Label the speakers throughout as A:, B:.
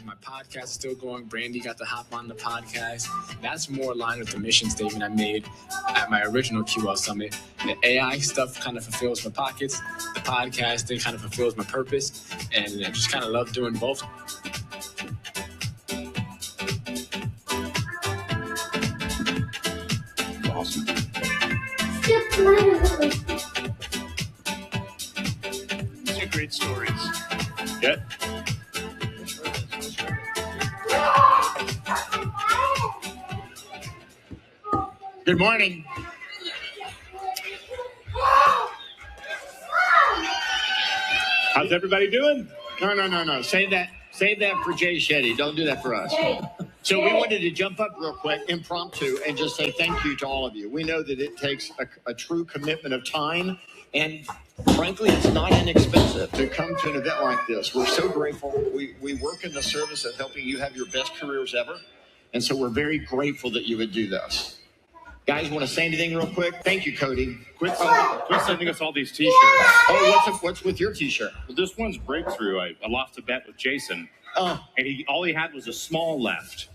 A: My podcast is still going. Brandy got to hop on the podcast. That's more aligned with the mission statement I made at my original QL Summit. The AI stuff kind of fulfills my pockets. The podcasting kind of fulfills my purpose. And I just kind of love doing both.
B: Awesome. These are great stories.
C: Yeah.
D: Good morning.
C: How's everybody doing?
D: No. Save that for Jay Shetty. Don't do that for us. So we wanted to jump up real quick, impromptu, and just say thank you to all of you. We know that it takes a true commitment of time, and frankly, it's not inexpensive to come to an event like this. We're so grateful. We work in the service of helping you have your best careers ever, and so we're very grateful that you would do this. Guys, want to say anything real quick? Thank you, Cody.
C: Quit sending us all these T-shirts.
D: Oh, what's with your T-shirt?
C: Well, this one's breakthrough. I lost a bet with Jason.
D: Oh.
C: And all he had was a small left.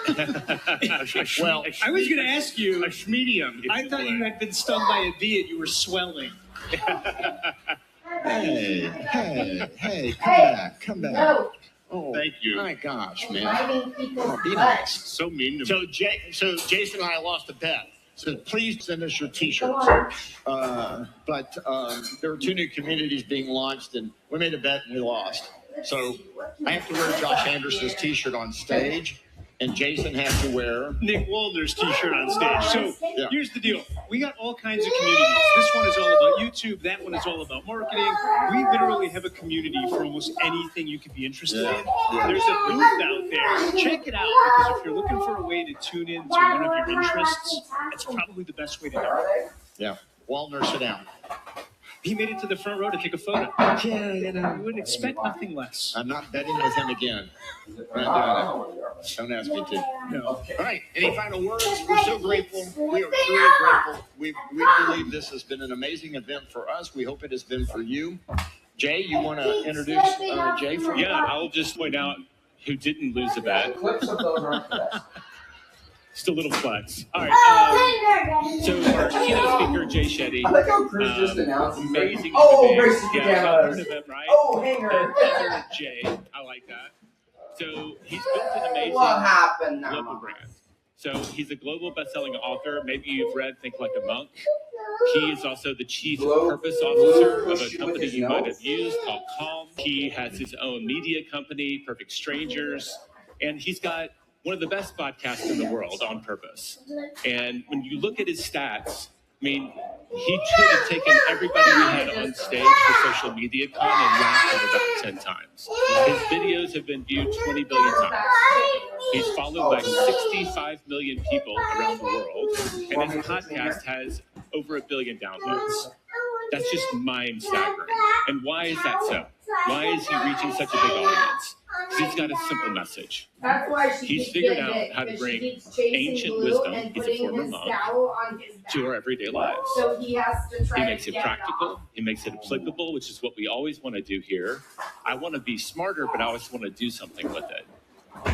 B: Well, I was going to ask you.
C: A medium.
B: I thought you had been stung by a bee and you were swelling.
D: Hey, come back.
E: No.
D: Oh,
C: thank you.
D: My gosh, man.
E: Oh,
D: be nice.
C: So mean to me.
D: So Jason and I lost a bet. So please send us your T-shirts. But there were 2 new communities being launched, and we made a bet and we lost. So I have to wear Josh Anderson's T-shirt on stage, and Jason has to wear
B: Nick Waldner's T-shirt on stage. So Here's the deal. We got all kinds of communities. This one is all about YouTube. That one is all about marketing. We literally have a community for almost anything you could be interested in. There's a booth out there. Check it out, because if you're looking for a way to tune in to one of your interests, it's probably the best way to do it.
D: Yeah. Waldner, sit down.
B: He made it to the front row to take a photo.
D: Yeah,
B: You would expect nothing less.
D: I'm not betting with him again. I'm not doing it. Don't ask me to.
B: No.
D: All right. Any final words? We're so grateful. We are truly grateful. We believe this has been an amazing event for us. We hope it has been for you. Jay, you want to introduce Jay?
C: Yeah, I'll just point out who didn't lose a bet. Just a little flex. All right. So our keynote speaker, Jay Shetty.
F: I like how Cruz just announced.
C: Amazing.
F: Racing
C: pajamas. Event, right?
F: Hanger.
C: Jay. I like that. So he's built an amazing global brand. So he's a global best-selling author. Maybe you've read Think Like a Monk. He is also the chief purpose officer of a company you might have used called Calm. He has his own media company, Perfect Strangers. And he's got one of the best podcasts in the world, On Purpose. And when you look at his stats, I mean, he could have taken everybody we had on stage for Social Media Con and laughed at about 10 times. His videos have been viewed 20 billion times. He's followed by 65 million people around the world, and his podcast has over 1 billion downloads. That's just mind-staggering. And why is that so? Why is he reaching such a big audience? Because he's got a simple message. He's figured out how to bring ancient wisdom, he's a former monk, to our everyday lives.
E: So he has to try
C: He makes it practical, he makes it applicable, which is what we always want to do here. I want to be smarter, but I always want to do something with it.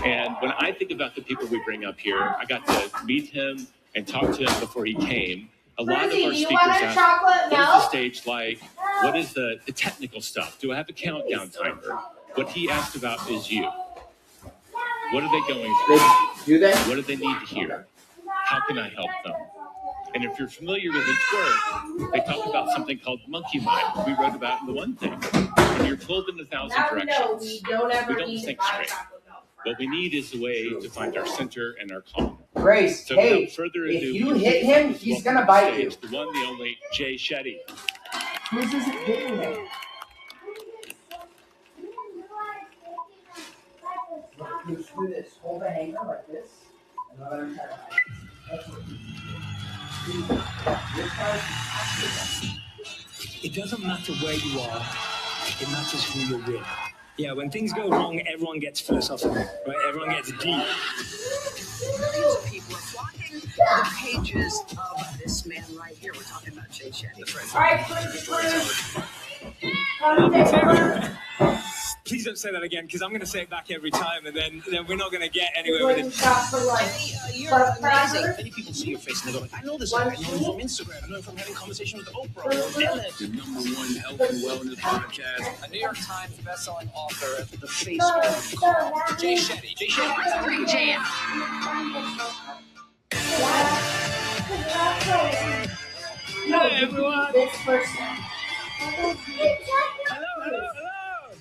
C: And when I think about the people we bring up here, I got to meet him and talk to him before he came. A lot of our speakers ask, what is the stage like? What is the technical stuff? Do I have a countdown timer? What he asked about is you. What are they going through? What do they need to hear? How can I help them? And if you're familiar with his work, they talk about something called monkey mind. We wrote about in the one thing. When you're pulled in 1,000 directions, we don't think straight. What we need is a way to find our center and our calm.
F: Grace,
C: So
F: hey,
C: without further ado,
F: if you hit him, he's going to bite you.
C: The one, the only, Jay Shetty.
F: Cruz isn't hitting him. Cruz, do this. Hold the hanger like this. And let him try to hide. That's what
G: It doesn't matter where you are, it matters who you're with. Yeah, when things go wrong, everyone gets philosophical, right? Everyone gets deep.
H: Millions of people are flocking to the pages of this man right here. We're talking about Jay Shetty.
E: All right,
G: Please don't say that again, because I'm going to say it back every time, and then we're not going to get anywhere
F: What
G: with
F: you
G: it.
F: got for lunch?
H: You're amazing.
I: Many people see your face and they go, I know this guy. I know him from Instagram. I know him from having conversations with Oprah.
A: The #1 health and wellness podcast.
I: A New York Times bestselling author, the face of Jay Shetty. Jay Shetty.
H: Bring Jam.
F: No,
G: Hey, everyone.
F: this person.
G: Hello.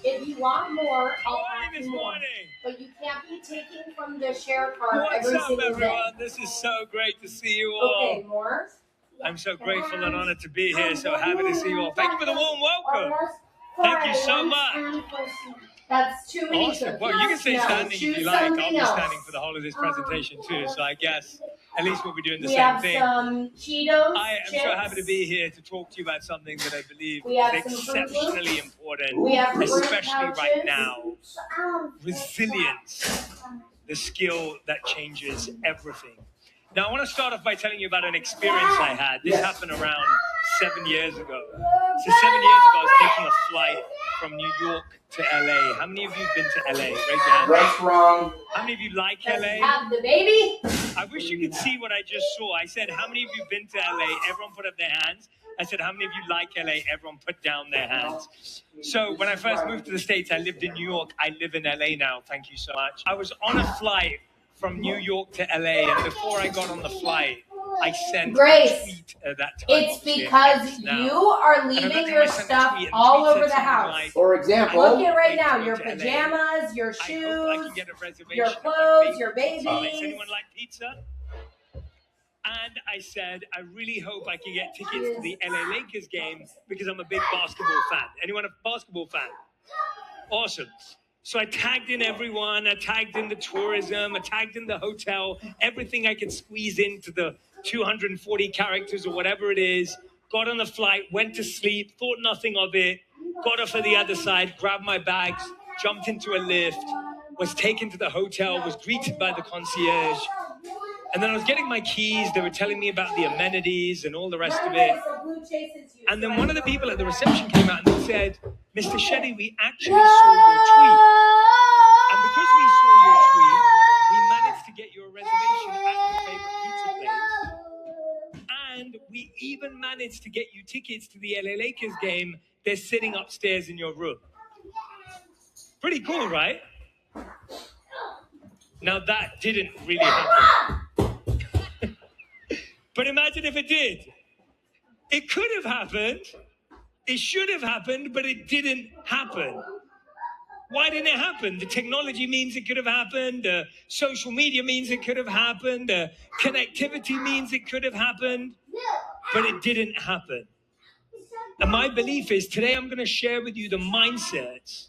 F: If you want more,
G: How
F: I'll
G: are
F: ask
G: you this
F: you more.
G: morning?
F: But you can't be taking from the share card
G: What's
F: every
G: up,
F: single
G: everyone?
F: day.
G: This is so great to see you all.
F: Okay, more?
G: I'm so grateful and honored to be here. So happy to see you all. Thank you for the warm welcome. Thank you so much.
F: That's too many.
G: Awesome. Well, you can stay
F: No,
G: standing if
F: choose
G: you like. I'll
F: something
G: be
F: else.
G: standing for the whole of this presentation too. So I guess at least we'll be doing the
F: We
G: same
F: have
G: thing.
F: some Cheetos.
G: I am
F: chips.
G: so happy to be here to talk to you about something that I believe
F: We have
G: is
F: some Fruit
G: exceptionally
F: Loops.
G: important,
F: We have fruit
G: especially right
F: pouches.
G: now. Resilience, the skill that changes everything. Now, I want to start off by telling you about an experience I had. This happened around 7 years ago. So 7 years ago, I was taking a flight from New York to LA. How many of you have been to LA? Raise your hand.
F: That's wrong.
G: How many of you like
F: Does
G: LA?
F: it have the baby?
G: I wish you could see what I just saw. I said, how many of you have been to LA? Everyone put up their hands. I said, how many of you like LA? Everyone put down their hands. So when I first moved to the States, I lived in New York. I live in LA now. Thank you so much. I was on a flight from New York to LA, and before I got on the flight, I sent
F: Grace,
G: a tweet at that time.
F: It's
G: obviously,
F: because
G: X now.
F: you are
G: And I
F: leaving
G: remember
F: your
G: I sent a
F: stuff
G: tweet, and the
F: all
G: tweet
F: over
G: said
F: the
G: something
F: house.
G: like,
F: For
G: I
F: example,
G: hope
F: look at right
G: I
F: now,
G: go
F: your
G: to LA.
F: pajamas, your
G: I hope I
F: shoes,
G: can get a reservation
F: your
G: at my
F: clothes,
G: favorite
F: your
G: pizza place.
F: babies.
G: Anyone like pizza? And I said, I really hope I can get tickets to the LA Lakers game because I'm a big basketball fan. Anyone a basketball fan? Awesome. So I tagged in everyone. I tagged in the tourism. I tagged in the hotel. Everything I could squeeze into the 240 characters or whatever it is. Got on the flight, went to sleep, thought nothing of it. Got off at the other side, grabbed my bags, jumped into a lift, was taken to the hotel, was greeted by the concierge. And then I was getting my keys. They were telling me about the amenities and all the rest of it. And then one of the people at the reception came out and they said, Mr. Shetty, we actually saw your tweet. And because we saw your tweet, we managed to get you a reservation at your favorite pizza place. And we even managed to get you tickets to the LA Lakers game. They're sitting upstairs in your room. Pretty cool, right? Now that didn't really happen. But imagine if it did. It could have happened. It should have happened, but it didn't happen. Why didn't it happen? The technology means it could have happened. Social media means it could have happened. Connectivity means it could have happened, but it didn't happen. And my belief is today I'm going to share with you the mindsets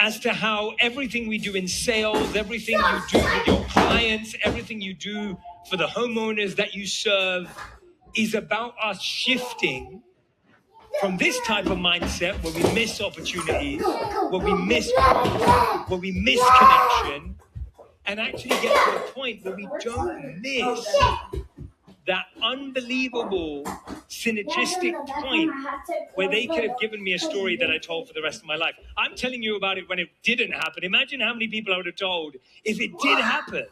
G: as to how everything we do in sales, everything you do with your clients, everything you do for the homeowners that you serve is about us shifting from this type of mindset where we miss opportunities, where we miss growth, where we miss connection, and actually get to a point where we don't miss that unbelievable synergistic point where they could have given me a story that I told for the rest of my life. I'm telling you about it when it didn't happen. Imagine how many people I would have told if it did happen.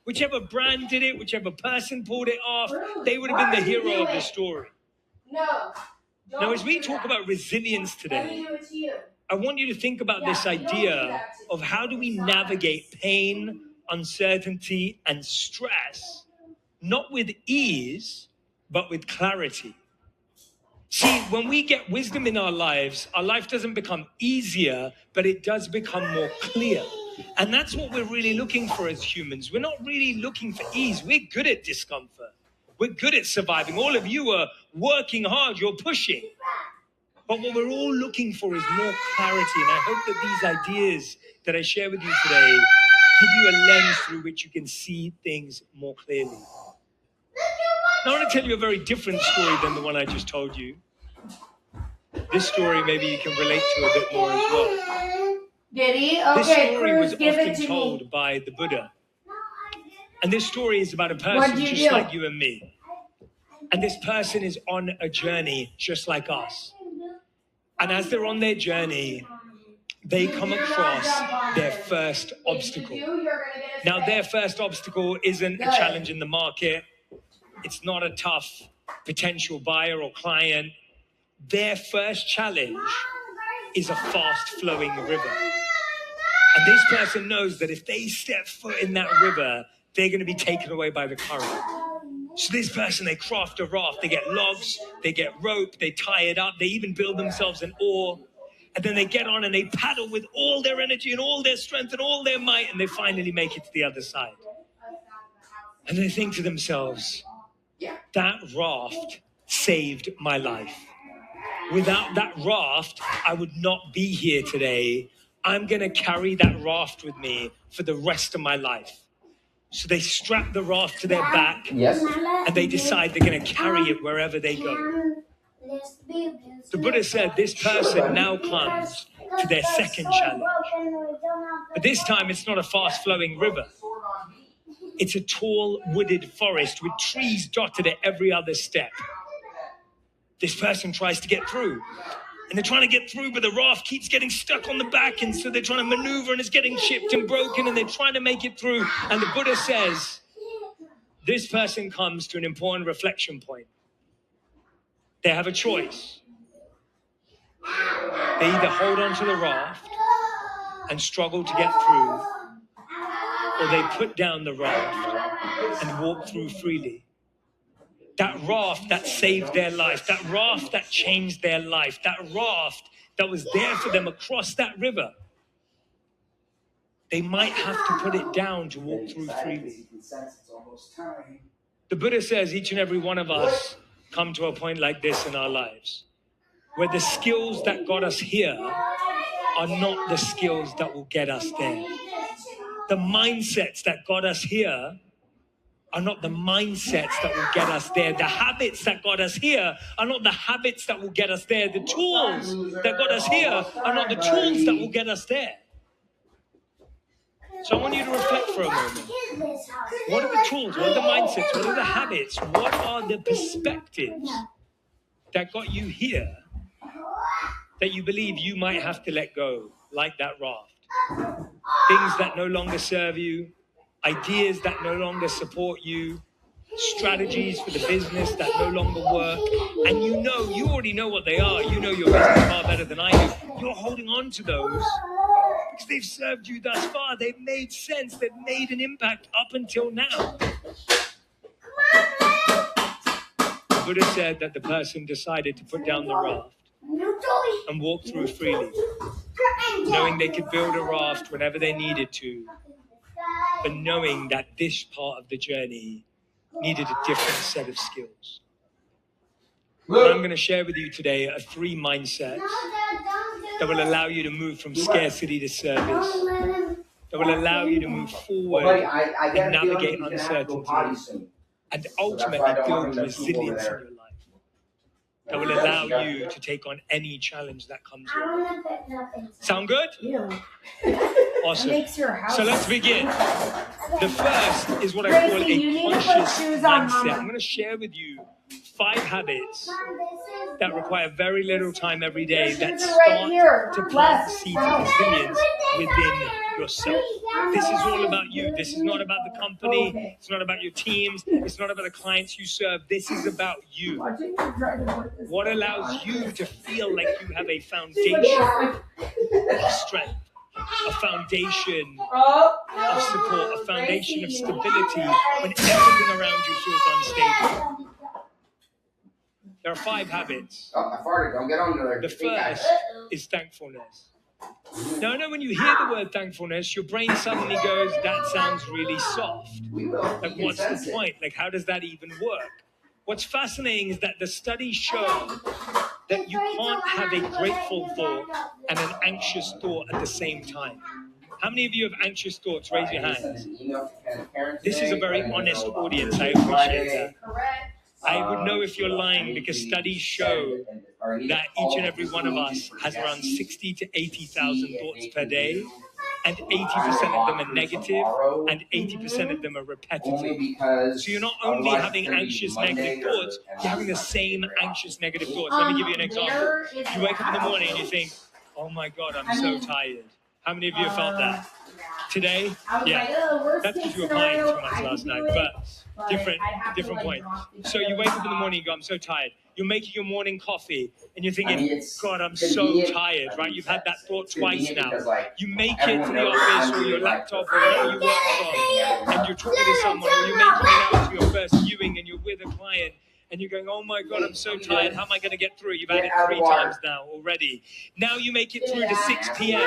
G: Whichever brand did it, whichever person pulled it off, they would have been the hero of the story.
F: No.
G: Now, as we talk about resilience today, I want you to think about this idea of how do we navigate pain, uncertainty, and stress, not with ease, but with clarity. See, when we get wisdom in our life doesn't become easier, but it does become more clear. And that's what we're really looking for as humans. We're not really looking for ease. We're good at discomfort. We're good at surviving. All of you are working hard. You're pushing. But what we're all looking for is more clarity. And I hope that these ideas that I share with you today give you a lens through which you can see things more clearly. Now, I want to tell you a very different story than the one I just told you. This story maybe you can relate to a bit more as well.
F: Did he?
G: This
F: Okay,
G: story
F: Cruz,
G: was
F: give it
G: often
F: to
G: told
F: me.
G: by the Buddha. And this story is about a
F: What'd
G: person
F: you
G: just
F: do?
G: like you and me. And this person is on a journey just like us. And as they're on their journey, they come across their first obstacle. Now, their first obstacle isn't a challenge in the market. It's not a tough potential buyer or client. Their first challenge is a fast-flowing river. And this person knows that if they step foot in that river, they're going to be taken away by the current. So this person, they craft a raft. They get logs, they get rope, they tie it up, they even build themselves an oar. And then they get on and they paddle with all their energy and all their strength and all their might, and they finally make it to the other side. And they think to themselves, that raft saved my life. Without that raft, I would not be here today. I'm going to carry that raft with me for the rest of my life. So they strap the raft to their back, and they decide they're going to carry it wherever they go. The Buddha said this person now comes to their second challenge. But this time it's not a fast-flowing river. It's a tall, wooded forest with trees dotted at every other step. This person tries to get through. And they're trying to get through, but the raft keeps getting stuck on the back, and so they're trying to maneuver, and it's getting chipped and broken, and they're trying to make it through. And the Buddha says, this person comes to an important reflection point. They have a choice. They either hold on to the raft and struggle to get through, or they put down the raft and walk through freely. That raft that saved their life, that raft that changed their life, that raft that was there for them across that river, they might have to put it down to walk through freely. The Buddha says each and every one of us come to a point like this in our lives, where the skills that got us here are not the skills that will get us there. The mindsets that got us here are not the mindsets that will get us there. The habits that got us here are not the habits that will get us there. The tools that got us here are not the tools that will get us there. So I want you to reflect for a moment. What are the tools? What are the mindsets? What are the habits? What are the perspectives that got you here that you believe you might have to let go, like that raft? Things that no longer serve you, ideas that no longer support you, strategies for the business that no longer work. And you already know what they are. You know your business far better than I do. You're holding on to those because they've served you thus far. They've made sense. They've made an impact up until now. The Buddha said that the person decided to put down the raft and walk through freely, knowing they could build a raft whenever they needed to, but knowing that this part of the journey needed a different set of skills. What I'm going to share with you today are 3 mindsets that will allow you to move from scarcity to service, that will allow you to move forward and navigate uncertainty, and ultimately build resilience in your life, that will allow you to take on any challenge that comes your way. Sound good?
E: Yeah.
G: Awesome. So let's begin. The first is what I call a conscious mindset. I'm going to share with you 5 habits that require very little time every day that start to plant the seeds of resilience within yourself. This is all about you. This is not about the company. It's not about your teams. It's not about the clients you serve. This is about you. What allows you to feel like you have a foundation of strength, a foundation of support, a foundation of stability when everything around you feels unstable. There are 5 habits. The first is thankfulness. Now, I know when you hear the word thankfulness, your brain suddenly goes, that sounds really soft. Like, what's the point? Like, how does that even work? What's fascinating is that the studies show that you can't have a grateful thought and an anxious thought at the same time. How many of you have anxious thoughts? Raise your hands. This is a very honest audience. I appreciate that. I would know if you're lying because studies show that each and every one of us has around 60 to 80,000 thoughts per day, and 80% of them are negative, and 80% of them are repetitive. So you're not only having anxious negative thoughts, you're having the same anxious negative thoughts. Let me give you an example. You wake up in the morning and you think, oh my God, I'm so tired. How many of you have felt that? Today?
E: I was
G: Yeah.
E: like, oh, worst
G: That's
E: case
G: because you were playing
E: scenario,
G: too much
E: I
G: last
E: could
G: night.
E: do it,
G: But different
E: I'd have to, like,
G: point.
E: drop the
G: So you
E: kids
G: wake up in the
E: off.
G: morning and go, I'm so tired. You're making your morning coffee and you're thinking,
F: it's
G: God, I'm so
F: convenient.
G: tired, right? You've had that thought twice now.
F: Because, like,
G: You make it
F: everyone
G: to the
F: knows
G: office
F: I'm
G: or your
F: doing, like,
G: laptop or wherever you work from, and you're talking to someone, or you're making it out to your first viewing and you're with a client, and you're going, oh my God, I'm so tired. How am I going to get through? You've had it 3 times now already. Now you make it through to 6 p.m.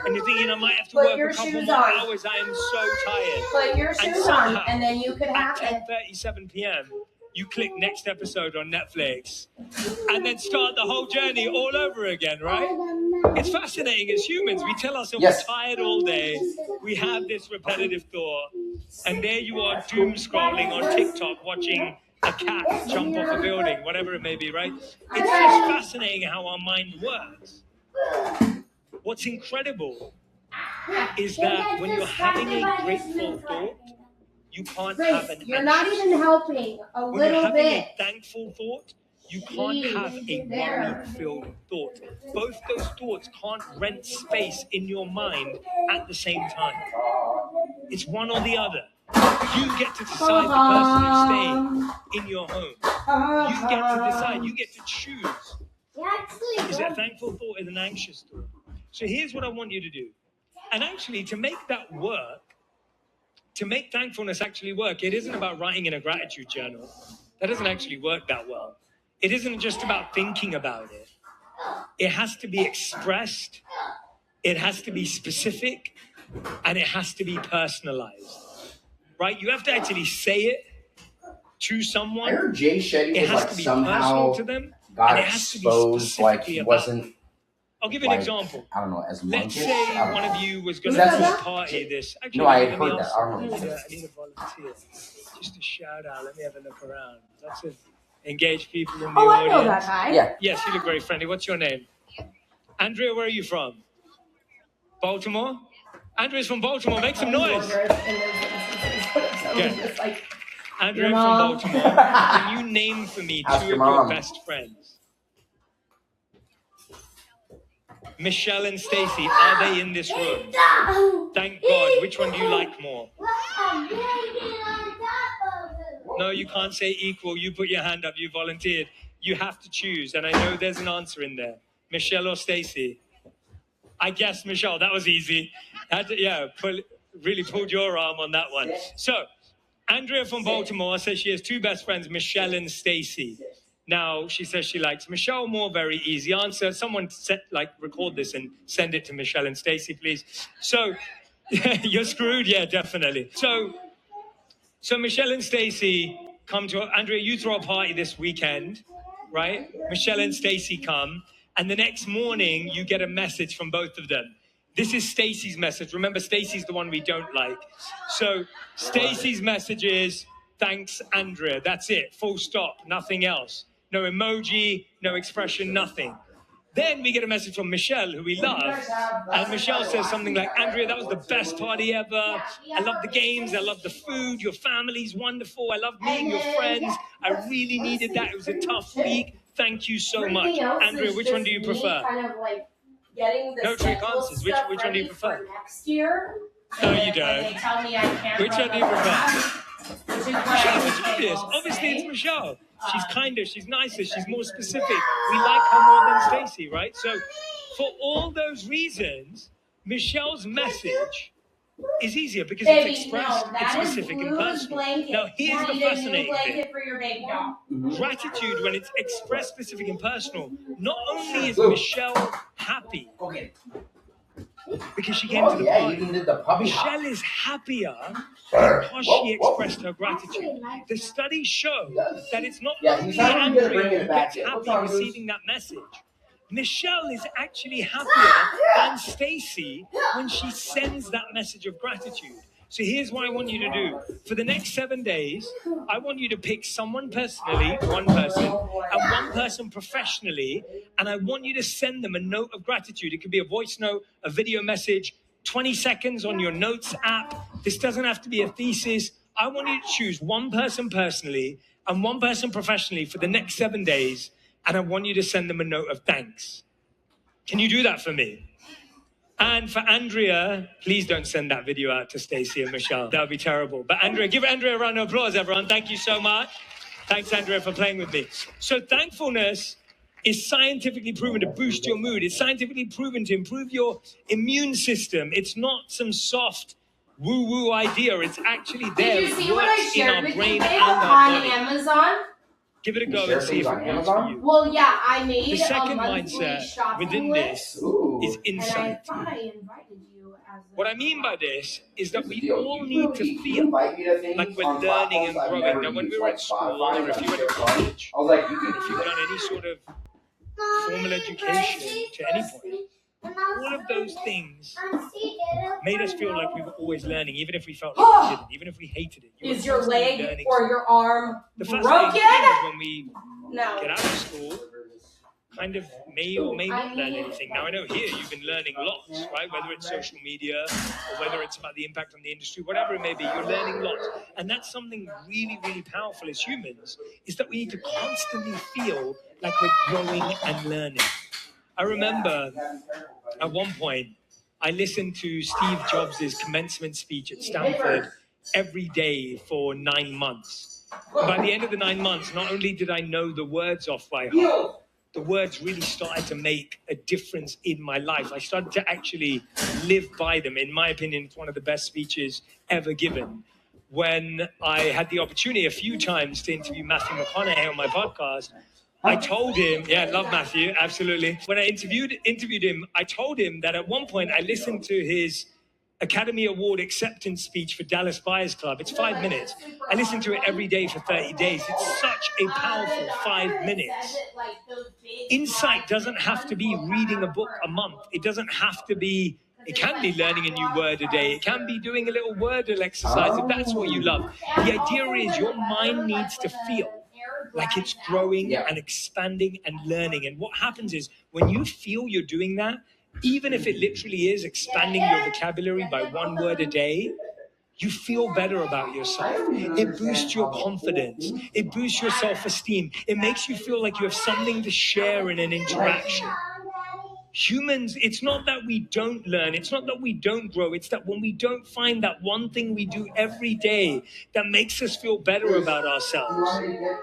G: and you're thinking, I might have to work a couple more hours. I am so tired.
E: Put your shoes on, and then you could have it.
G: At 10:37 p.m., you click next episode on Netflix and then start the whole journey all over again, right? It's fascinating as humans. We tell ourselves we're tired all day. We have this repetitive thought. And there you are doom scrolling on TikTok watching a cat jump off a building, whatever it may be, right? It's just fascinating how our mind works. What's incredible is that when you're having a grateful thought, you can't have an
E: You're not even helping a
G: when you're
E: little
G: having
E: bit.
G: a thankful thought, you can't have a worry-filled thought. Both those thoughts can't rent space in your mind at the same time. It's one or the other. You get to decide the person who's staying in your home. You get to decide. You get to choose. Is it a thankful thought or an anxious thought? So here's what I want you to do. And actually, to make that work, to make thankfulness actually work, it isn't about writing in a gratitude journal. That doesn't actually work that well. It isn't just about thinking about it. It has to be expressed, it has to be specific, and it has to be personalized. Right? You have to actually say it to someone.
F: I heard Jay Shetty
G: it
F: was
G: has
F: like
G: to be
F: somehow
G: personal to them,
F: got
G: and it has to be
F: exposed, like
G: specifically
F: he
G: about
F: wasn't.
G: them. I'll give you an example.
F: I don't know, as
G: Let's
F: monkish.
G: say one of you was going to do a party this. Actually,
F: No, I
G: let
F: had
G: me
F: heard that.
G: ask-
F: I don't know.
G: I need a volunteer. Just a shout out. Let me have a look around. That's it. Engage people in the
E: Oh, I
G: audience.
E: know that guy.
F: Yeah.
G: Yes, you look very friendly. What's your name? Andrea, where are you from? Baltimore? Andrea's from Baltimore. Make some noise.
E: Like,
G: Andrea
E: your
G: from
E: mom.
G: Baltimore. Can you name for me
F: Ask
G: two
F: your
G: of your
F: mom.
G: best friends? Michelle and Stacy, are they in this room? Thank God. Which one do you like more? No, you can't say equal. You put your hand up. You volunteered. You have to choose. And I know there's an answer in there. Michelle or Stacy? I guess Michelle. That was easy. Really pulled your arm on that one. So, Andrea from Baltimore says she has two best friends, Michelle and Stacy. Now, she says she likes Michelle more. Very easy answer. Someone record this and send it to Michelle and Stacy, please. So, you're screwed? Yeah, definitely. So Michelle and Stacy come to Andrea. You throw a party this weekend, right? Michelle and Stacy come, and the next morning you get a message from both of them. This is Stacy's message. Remember, Stacy's the one we don't like. So Stacy's message is, thanks, Andrea. That's it. Full stop. Nothing else. No emoji, no expression, nothing. Then we get a message from Michelle, who we love. And Michelle says something like, Andrea, that was the best party ever. I love the games. I love the food. Your family's wonderful. I love meeting your friends. I really needed that. It was a tough week. Thank you so much. Andrea, which one do you prefer? No trick answers. Which one do you prefer?
E: Next year.
G: No, you don't.
E: They tell me I can't.
G: Which one do you prefer? Michelle, it's obvious.
E: Michelle.
G: Obviously, it's Michelle. She's kinder, she's nicer, she's more specific. We like her more than Stacy, right? So, for all those reasons, Michelle's message is easier because it's expressed, it's specific and personal. Now, here's the fascinating thing.
E: For your baby doll.
G: Gratitude, when it's expressed, specific, and personal, not only is Michelle happy because she came to the party, Michelle is happier because she expressed her gratitude. The studies show that it's not only Andrea who gets happy receiving that message. Michelle is actually happier than Stacy when she sends that message of gratitude. So here's what I want you to do. For the next 7 days, I want you to pick someone personally, one person, and one person professionally, and I want you to send them a note of gratitude. It could be a voice note, a video message, 20 seconds on your notes app. This doesn't have to be a thesis. I want you to choose one person personally and one person professionally for the next 7 days, and I want you to send them a note of thanks. Can you do that for me? And for Andrea, please don't send that video out to Stacey and Michelle. That would be terrible. But Andrea, give Andrea a round of applause, everyone. Thank you so much. Thanks, Andrea, for playing with me. So thankfulness is scientifically proven to boost your mood. It's scientifically proven to improve your immune system. It's not some soft woo-woo idea. It's actually there.
E: Did you see
G: It
E: what I
G: works in
E: shared
G: our
E: with
G: brain
E: you
G: and
E: babe,
G: our
E: on
G: body.
E: Amazon?
G: Give it a go and see if it works for you.
E: Well, yeah, I made
G: The second
E: a monthly
G: mindset
E: shopping
G: within
E: list,
G: this
F: Ooh.
G: is
E: and
G: insight.
E: I thought I invited you as a...
G: What I mean by this is that we
F: Deal.
G: all
F: You
G: need to
F: you
G: feel
F: invite me to things
G: like we're
F: on
G: learning and
F: platforms I've
G: growing.
F: never
G: Now, when we
F: used,
G: were
F: like
G: at school,
F: Spotify,
G: or if you went to
F: like,
G: college,
F: I was like, you can
G: if you've done any sort of formal education to any point, all of those things made us feel like we were always learning, even if we felt like we didn't, even if we hated it.
E: Is your
G: constantly
E: leg
G: learning
E: or
G: something.
E: your arm
G: The fascinating
E: broken?
G: thing is when we
E: No.
G: get out of school, kind of may or may not learn anything. Now, I know here you've been learning lots, right? Whether it's social media or whether it's about the impact on the industry, whatever it may be, you're learning lots. And that's something really, really powerful as humans, is that we need to constantly feel like we're growing and learning. I remember at one point, I listened to Steve Jobs' commencement speech at Stanford every day for 9 months. By the end of the 9 months, not only did I know the words off by heart, the words really started to make a difference in my life. I started to actually live by them. In my opinion, it's one of the best speeches ever given. When I had the opportunity a few times to interview Matthew McConaughey on my podcast, I told him, yeah, I love Matthew, absolutely. When I interviewed him, I told him that at one point I listened to his Academy Award acceptance speech for Dallas Buyers Club. It's 5 minutes. I listened to it every day for 30 days. It's such a powerful 5 minutes. Insight doesn't have to be reading a book a month. It doesn't have to be, it can be learning a new word a day. It can be doing a little Wordle exercise if that's what you love. The idea is your mind needs to feel like it's growing and expanding and learning. And what happens is when you feel you're doing that, even if it literally is expanding your vocabulary by 1 word a day, you feel better about yourself. It boosts your confidence. It boosts your self-esteem. It makes you feel like you have something to share in an interaction. Humans, it's not that we don't learn. It's not that we don't grow. It's that when we don't find that one thing we do every day that makes us feel better about ourselves,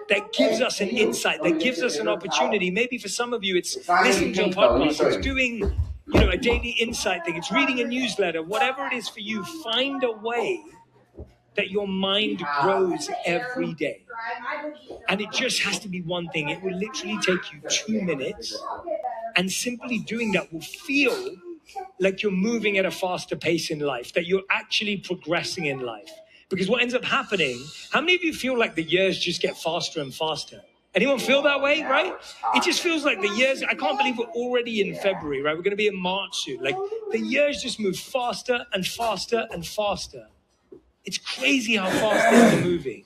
G: that gives us an insight, that gives us an opportunity. Maybe for some of you, it's listening to a podcast. It's doing, a daily insight thing. It's reading a newsletter. Whatever it is for you, find a way that your mind grows every day. And it just has to be one thing. It will literally take you 2 minutes. And simply doing that will feel like you're moving at a faster pace in life, that you're actually progressing in life. Because what ends up happening, how many of you feel like the years just get faster and faster? Anyone feel that way, right? It just feels like the years, I can't believe we're already in February, right? We're going to be in March soon. Like the years just move faster and faster and faster. It's crazy how fast things are moving.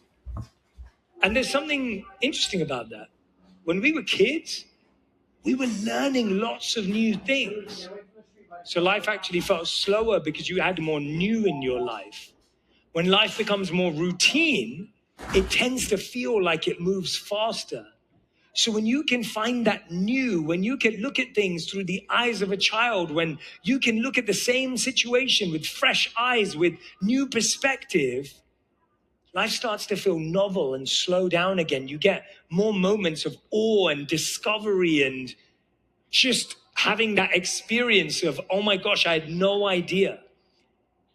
G: And there's something interesting about that. When we were kids, we were learning lots of new things. So life actually felt slower because you had more new in your life. When life becomes more routine, it tends to feel like it moves faster. So when you can find that new, when you can look at things through the eyes of a child, when you can look at the same situation with fresh eyes, with new perspective, life starts to feel novel and slow down again. You get more moments of awe and discovery and just having that experience of, oh my gosh, I had no idea.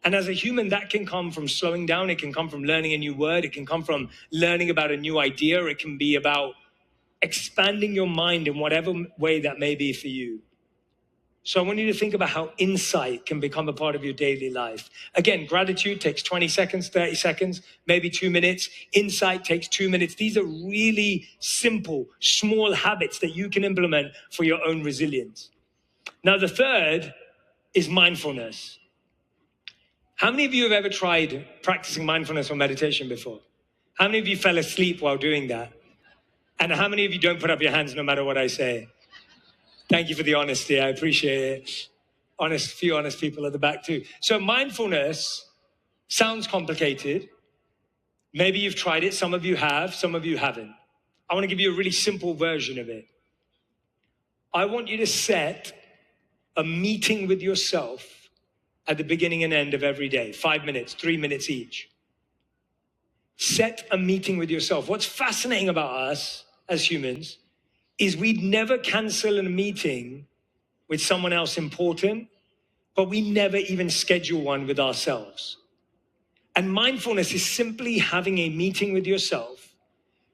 G: And as a human, that can come from slowing down. It can come from learning a new word. It can come from learning about a new idea. It can be about expanding your mind in whatever way that may be for you. So I want you to think about how insight can become a part of your daily life. Again, gratitude takes 20 seconds, 30 seconds, maybe 2 minutes. Insight takes 2 minutes. These are really simple, small habits that you can implement for your own resilience. Now, the third is mindfulness. How many of you have ever tried practicing mindfulness or meditation before? How many of you fell asleep while doing that? And how many of you don't put up your hands no matter what I say? Thank you for the honesty. I appreciate it. Few honest people at the back too. So mindfulness sounds complicated. Maybe you've tried it. Some of you have, some of you haven't. I want to give you a really simple version of it. I want you to set a meeting with yourself at the beginning and end of every day, 5 minutes, 3 minutes each. Set a meeting with yourself. What's fascinating about us as humans is we'd never cancel a meeting with someone else important, but we never even schedule one with ourselves. And mindfulness is simply having a meeting with yourself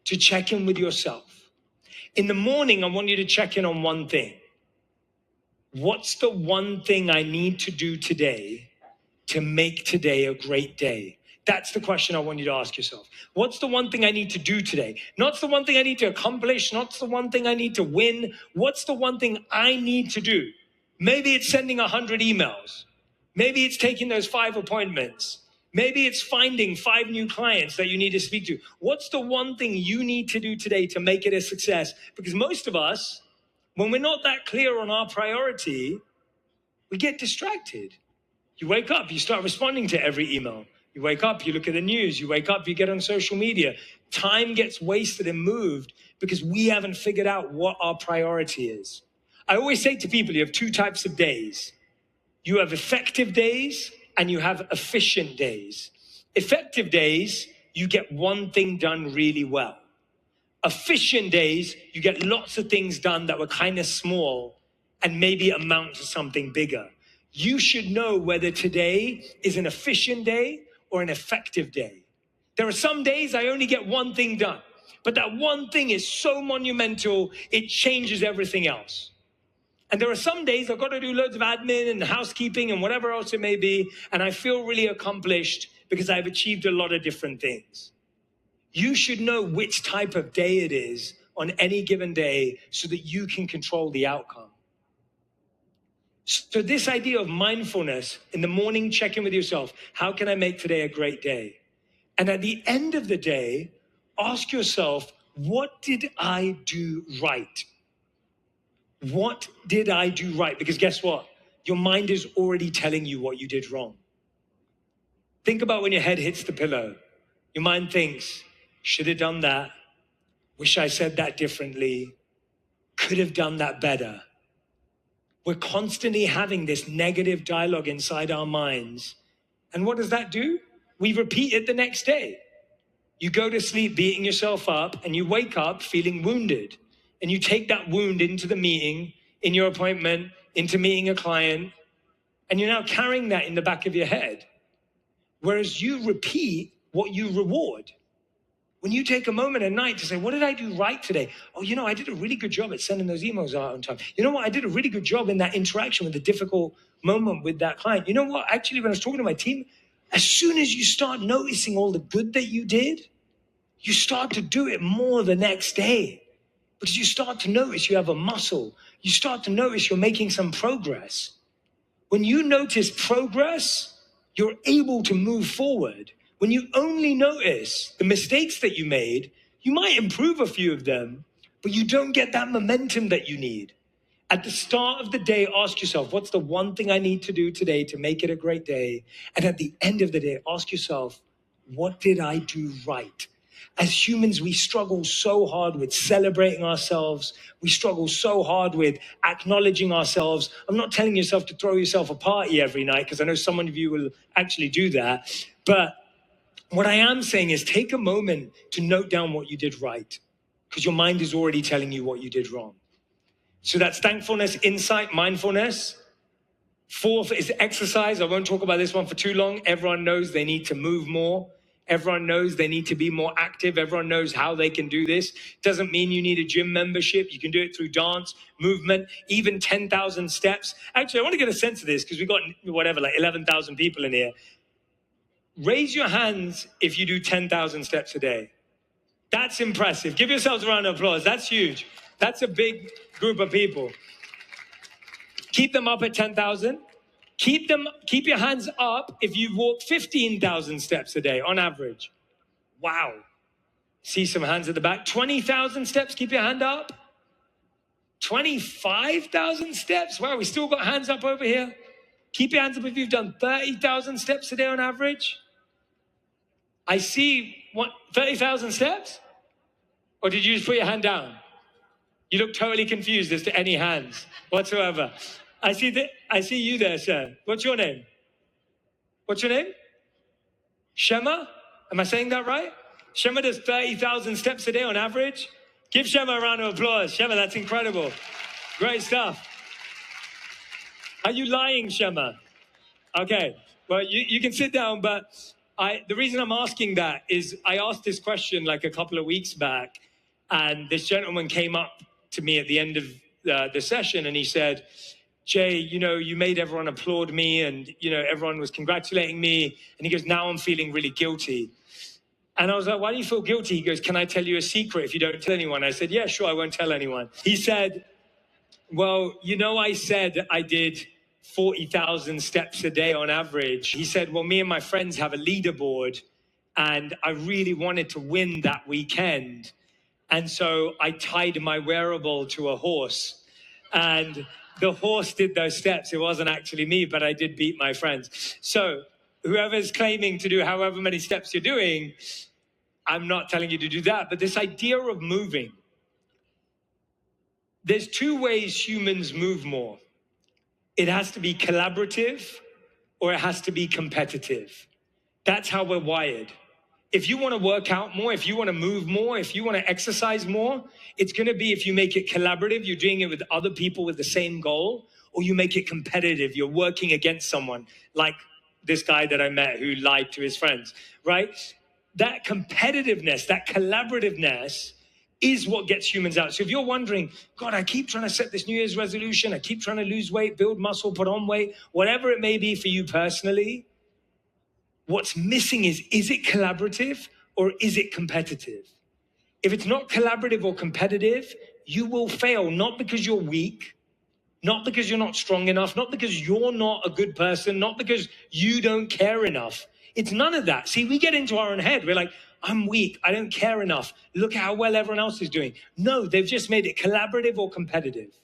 G: to check in with yourself. In the morning, I want you to check in on one thing. What's the one thing I need to do today to make today a great day? That's the question I want you to ask yourself. What's the one thing I need to do today? Not the one thing I need to accomplish, not the one thing I need to win. What's the one thing I need to do? Maybe it's sending 100 emails. Maybe it's taking those 5 appointments. Maybe it's finding 5 new clients that you need to speak to. What's the one thing you need to do today to make it a success? Because most of us, when we're not that clear on our priority, we get distracted. You wake up, you start responding to every email. You wake up, you look at the news. You wake up, you get on social media. Time gets wasted and moved because we haven't figured out what our priority is. I always say to people, you have 2 types of days. You have effective days and you have efficient days. Effective days, you get one thing done really well. Efficient days, you get lots of things done that were kind of small and maybe amount to something bigger. You should know whether today is an efficient day or an effective day. There are some days I only get one thing done, but that one thing is so monumental, it changes everything else. And there are some days I've got to do loads of admin and housekeeping and whatever else it may be, and I feel really accomplished because I've achieved a lot of different things. You should know which type of day it is on any given day so that you can control the outcome. So this idea of mindfulness, in the morning, check in with yourself. How can I make today a great day? And at the end of the day, ask yourself, what did I do right? What did I do right? Because guess what? Your mind is already telling you what you did wrong. Think about when your head hits the pillow. Your mind thinks, should have done that. Wish I said that differently. Could have done that better. We're constantly having this negative dialogue inside our minds. And what does that do? We repeat it the next day. You go to sleep beating yourself up and you wake up feeling wounded. And you take that wound into the meeting, in your appointment, into meeting a client, and you're now carrying that in the back of your head. Whereas you repeat what you reward. When you take a moment at night to say, what did I do right today? Oh, I did a really good job at sending those emails out on time. You know what? I did a really good job in that interaction with the difficult moment with that client. You know what? Actually, when I was talking to my team, as soon as you start noticing all the good that you did, you start to do it more the next day. Because you start to notice you have a muscle. You start to notice you're making some progress. When you notice progress, you're able to move forward. When you only notice the mistakes that you made, you might improve a few of them, but you don't get that momentum that you need. At the start of the day, ask yourself, what's the one thing I need to do today to make it a great day? And at the end of the day, ask yourself, what did I do right? As humans, we struggle so hard with celebrating ourselves. We struggle so hard with acknowledging ourselves. I'm not telling yourself to throw yourself a party every night, because I know some of you will actually do that. But what I am saying is take a moment to note down what you did right, because your mind is already telling you what you did wrong. So that's thankfulness, insight, mindfulness. 4th is exercise. I won't talk about this one for too long. Everyone knows they need to move more. Everyone knows they need to be more active. Everyone knows how they can do this. Doesn't mean you need a gym membership. You can do it through dance, movement, even 10,000 steps. Actually, I want to get a sense of this because we've got, 11,000 people in here. Raise your hands if you do 10,000 steps a day. That's impressive. Give yourselves a round of applause. That's huge. That's a big group of people. Keep them up at 10,000. Keep your hands up if you walk 15,000 steps a day on average. Wow. See some hands at the back. 20,000 steps, keep your hand up. 25,000 steps. Wow, we still got hands up over here. Keep your hands up if you've done 30,000 steps a day on average. I see, 30,000 steps? Or did you just put your hand down? You look totally confused as to any hands whatsoever. I see you there, sir. What's your name? What's your name? Shema? Am I saying that right? Shema does 30,000 steps a day on average. Give Shema a round of applause. Shema, that's incredible. Great stuff. Are you lying, Shema? Okay. Well, you can sit down, but the reason I'm asking that is I asked this question like a couple of weeks back, and this gentleman came up to me at the end of the session, and he said, Jay, you made everyone applaud me, and, everyone was congratulating me. And he goes, now I'm feeling really guilty. And I was like, why do you feel guilty? He goes, can I tell you a secret if you don't tell anyone? I said, yeah, sure, I won't tell anyone. He said, well, I said I did 40,000 steps a day on average. He said, well, me and my friends have a leaderboard, and I really wanted to win that weekend. And so I tied my wearable to a horse, and the horse did those steps. It wasn't actually me, but I did beat my friends. So whoever's claiming to do however many steps you're doing, I'm not telling you to do that. But this idea of moving, there's two ways humans move more. It has to be collaborative or it has to be competitive. That's how we're wired. If you want to work out more, if you want to move more, if you want to exercise more, it's going to be if you make it collaborative, you're doing it with other people with the same goal, or you make it competitive, you're working against someone, like this guy that I met who lied to his friends, right? That competitiveness, that collaborativeness is what gets humans out. So if you're wondering, God, I keep trying to set this New Year's resolution, I keep trying to lose weight, build muscle, put on weight, whatever it may be for you personally, what's missing is it collaborative or is it competitive? If it's not collaborative or competitive, you will fail, not because you're weak, not because you're not strong enough, not because you're not a good person, not because you don't care enough. It's none of that. See, we get into our own head. We're like, I'm weak. I don't care enough. Look at how well everyone else is doing. No, they've just made it collaborative or competitive.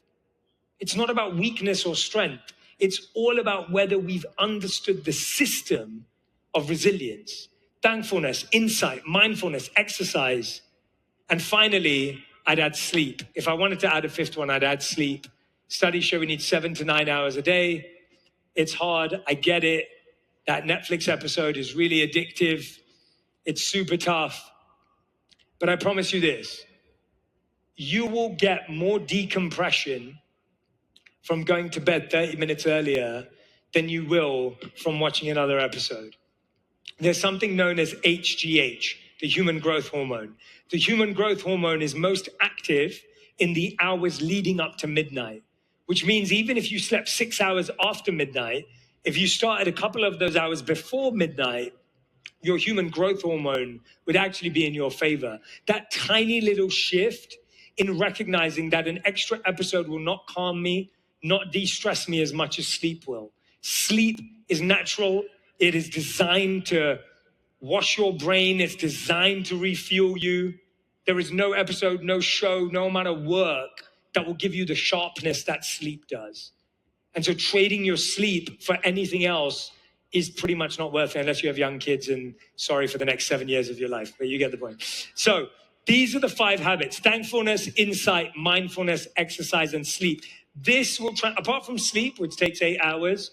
G: It's not about weakness or strength. It's all about whether we've understood the system of resilience, thankfulness, insight, mindfulness, exercise. And finally, I'd add sleep. If I wanted to add a fifth one, I'd add sleep. Studies show we need 7 to 9 hours a day. It's hard. I get it. That Netflix episode is really addictive. It's super tough. But I promise you this, you will get more decompression from going to bed 30 minutes earlier than you will from watching another episode. There's something known as HGH, the human growth hormone. The human growth hormone is most active in the hours leading up to midnight, which means even if you slept 6 hours after midnight, if you started a couple of those hours before midnight, your human growth hormone would actually be in your favor. That tiny little shift in recognizing that an extra episode will not calm me, not de-stress me as much as sleep will. Sleep is natural. It is designed to wash your brain. It's designed to refuel you. There is no episode, no show, no amount of work that will give you the sharpness that sleep does. And so trading your sleep for anything else is pretty much not worth it unless you have young kids, and sorry for the next 7 years of your life, but you get the point. So these are the 5 habits: thankfulness, insight, mindfulness, exercise, and sleep. This will, apart from sleep, which takes 8 hours,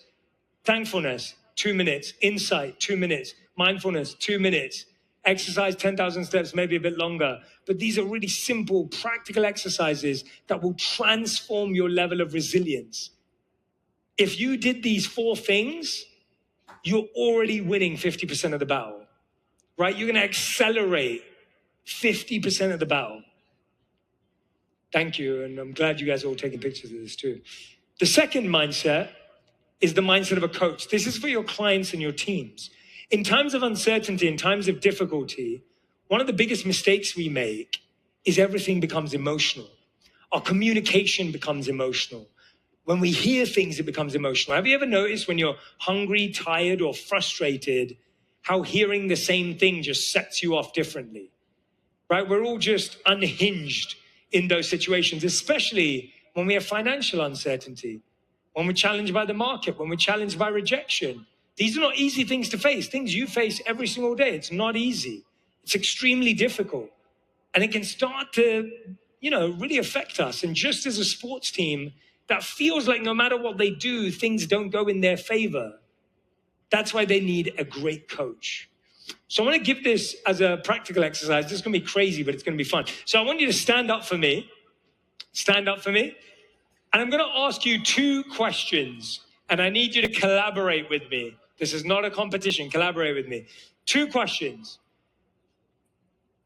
G: thankfulness, 2 minutes, insight, 2 minutes, mindfulness, 2 minutes, exercise, 10,000 steps, maybe a bit longer. But these are really simple, practical exercises that will transform your level of resilience. If you did these 4 things, you're already winning 50% of the battle, right? You're going to accelerate 50% of the battle. Thank you. And I'm glad you guys are all taking pictures of this too. The second mindset is the mindset of a coach. This is for your clients and your teams. In times of uncertainty, in times of difficulty, one of the biggest mistakes we make is everything becomes emotional. Our communication becomes emotional. When we hear things, it becomes emotional. Have you ever noticed when you're hungry, tired, or frustrated, how hearing the same thing just sets you off differently, right? We're all just unhinged in those situations, especially when we have financial uncertainty, when we're challenged by the market, when we're challenged by rejection. These are not easy things to face, things you face every single day. It's not easy. It's extremely difficult. And it can start to, really affect us. And just as a sports team that feels like no matter what they do, things don't go in their favor. That's why they need a great coach. So I want to give this as a practical exercise. This is going to be crazy, but it's going to be fun. So I want you to stand up for me. Stand up for me. And I'm going to ask you 2 questions. And I need you to collaborate with me. This is not a competition. Collaborate with me. 2 questions.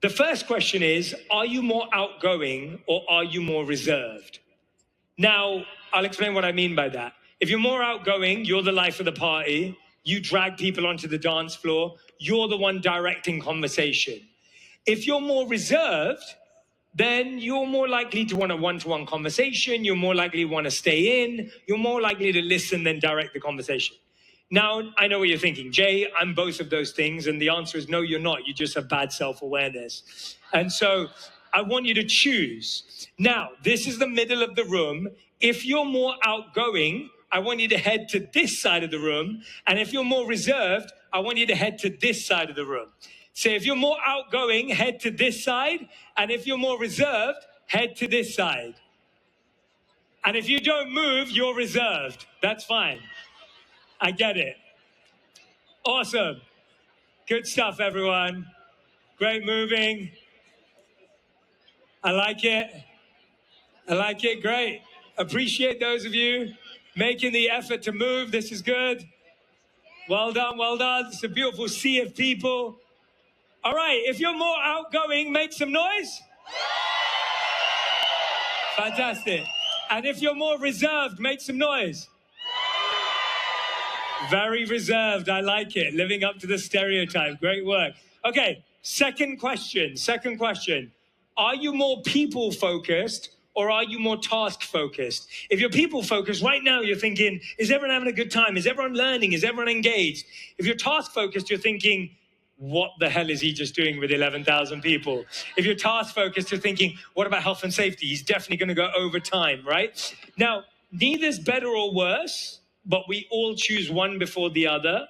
G: The first question is, are you more outgoing or are you more reserved? Now, I'll explain what I mean by that. If you're more outgoing, you're the life of the party. You drag people onto the dance floor. You're the one directing conversation. If you're more reserved, then you're more likely to want a one-to-one conversation. You're more likely to want to stay in. You're more likely to listen than direct the conversation. Now, I know what you're thinking. Jay, I'm both of those things. And the answer is no, you're not. You just have bad self-awareness. And so I want you to choose. Now, this is the middle of the room. If you're more outgoing, I want you to head to this side of the room. And if you're more reserved, I want you to head to this side of the room. So if you're more outgoing, head to this side. And if you're more reserved, head to this side. And if you don't move, you're reserved. That's fine. I get it. Awesome. Good stuff, everyone. Great moving. I like it. I like it. Great. Appreciate those of you making the effort to move. This is good. Well done, well done. It's a beautiful sea of people. All right, if you're more outgoing, make some noise. Fantastic. And if you're more reserved, make some noise. Very reserved. I like it. Living up to the stereotype. Great work. Okay, second question. Are you more people-focused or are you more task-focused? If you're people-focused, right now you're thinking, is everyone having a good time? Is everyone learning? Is everyone engaged? If you're task-focused, you're thinking, what the hell is he just doing with 11,000 people? If you're task-focused, you're thinking, what about health and safety? He's definitely going to go over time, right? Now, neither's better or worse, but we all choose one before the other.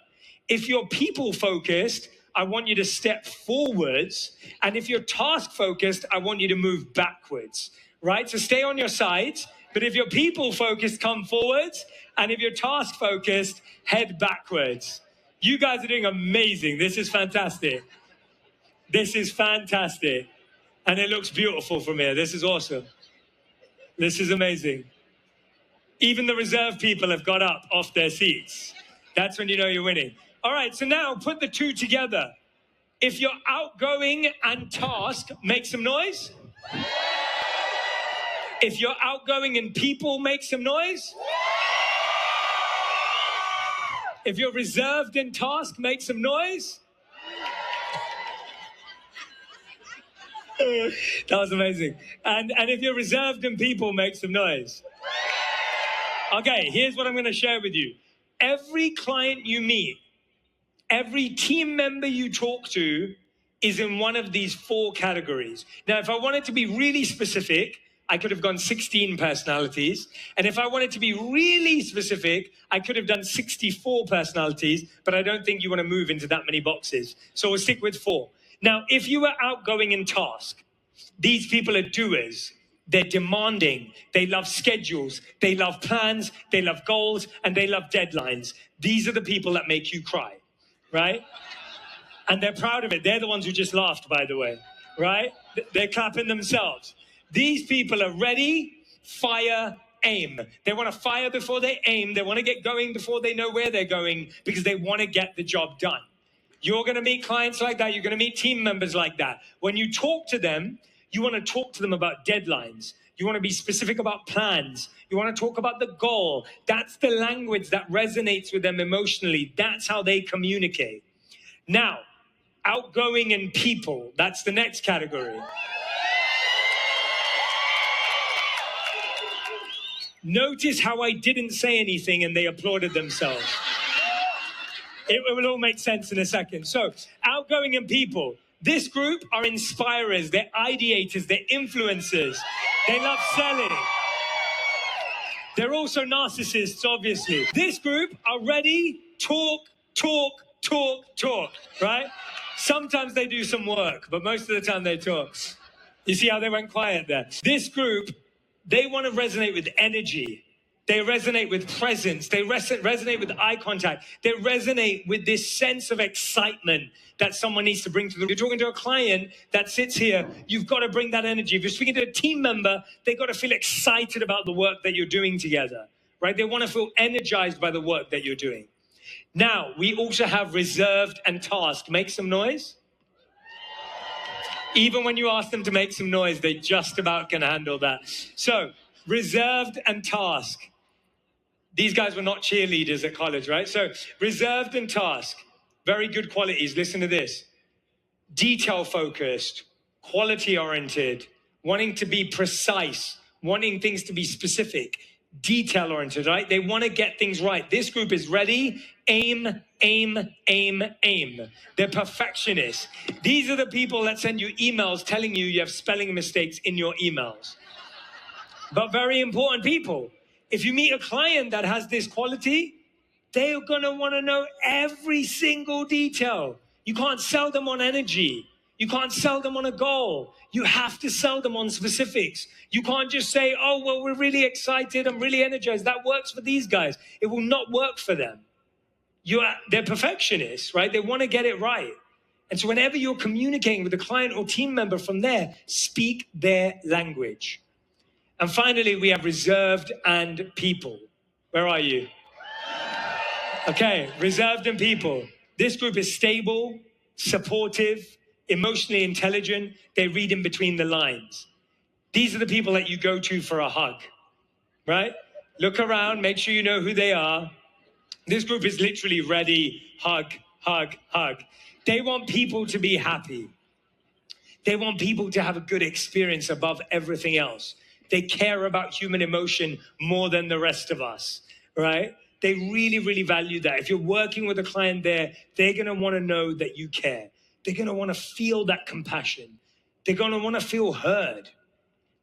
G: If you're people-focused, I want you to step forwards. And if you're task-focused, I want you to move backwards, right? So stay on your sides. But if you're people-focused, come forwards. And if you're task-focused, head backwards. You guys are doing amazing. This is fantastic. This is fantastic. And it looks beautiful from here. This is awesome. This is amazing. Even the reserve people have got up off their seats. That's when you know you're winning. All right, so now put the 2 together. If you're outgoing and task, make some noise. If you're outgoing and people, make some noise. If you're reserved and task, make some noise. That was amazing. And if you're reserved and people, make some noise. Okay, here's what I'm going to share with you. Every client you meet, every team member you talk to is in one of these 4 categories. Now, if I wanted to be really specific, I could have gone 16 personalities. And if I wanted to be really specific, I could have done 64 personalities, but I don't think you want to move into that many boxes. So we'll stick with 4. Now, if you were outgoing in task, these people are doers. They're demanding. They love schedules. They love plans. They love goals. And they love deadlines. These are the people that make you cry, right? And they're proud of it. They're the ones who just laughed, by the way, right? They're clapping themselves. These people are ready, fire, aim. They want to fire before they aim. They want to get going before they know where they're going because they want to get the job done. You're going to meet clients like that. You're going to meet team members like that. When you talk to them, you want to talk to them about deadlines. You want to be specific about plans. You want to talk about the goal. That's the language that resonates with them emotionally. That's how they communicate. Now, outgoing and people, that's the next category. Notice how I didn't say anything and they applauded themselves. It will all make sense in a second. So, outgoing and people. This group are inspirers, they're ideators, they're influencers. They love selling. They're also narcissists, obviously. This group are ready, talk, right? Sometimes they do some work, but most of the time they talk. You see how they went quiet there? This group, they want to resonate with energy. They resonate with presence. They resonate with eye contact. They resonate with this sense of excitement that someone needs to bring to them. You're talking to a client that sits here, you've got to bring that energy. If you're speaking to a team member, they've got to feel excited about the work that you're doing together, right? They want to feel energized by the work that you're doing. Now, we also have reserved and task. Make some noise. Even when you ask them to make some noise, they just about can handle that. So, reserved and task. These guys were not cheerleaders at college, right? So, reserved and task. Very good qualities. Listen to this. Detail-focused, quality-oriented, wanting to be precise, wanting things to be specific, detail-oriented, right? They want to get things right. This group is ready, aim, aim, aim, aim. They're perfectionists. These are the people that send you emails telling you have spelling mistakes in your emails. But very important people. If you meet a client that has this quality, they're going to want to know every single detail. You can't sell them on energy. You can't sell them on a goal. You have to sell them on specifics. You can't just say, oh, well, we're really excited. I'm really energized. That works for these guys. It will not work for them. They're perfectionists, right? They want to get it right. And so whenever you're communicating with a client or team member from there, speak their language. And finally, we have reserved and people. Where are you? Okay, reserved and people. This group is stable, supportive, emotionally intelligent. They read in between the lines. These are the people that you go to for a hug, right? Look around, make sure you know who they are. This group is literally ready, hug, hug, hug. They want people to be happy. They want people to have a good experience above everything else. They care about human emotion more than the rest of us, right? They really, really value that. If you're working with a client there, they're going to want to know that you care. They're going to want to feel that compassion. They're going to want to feel heard.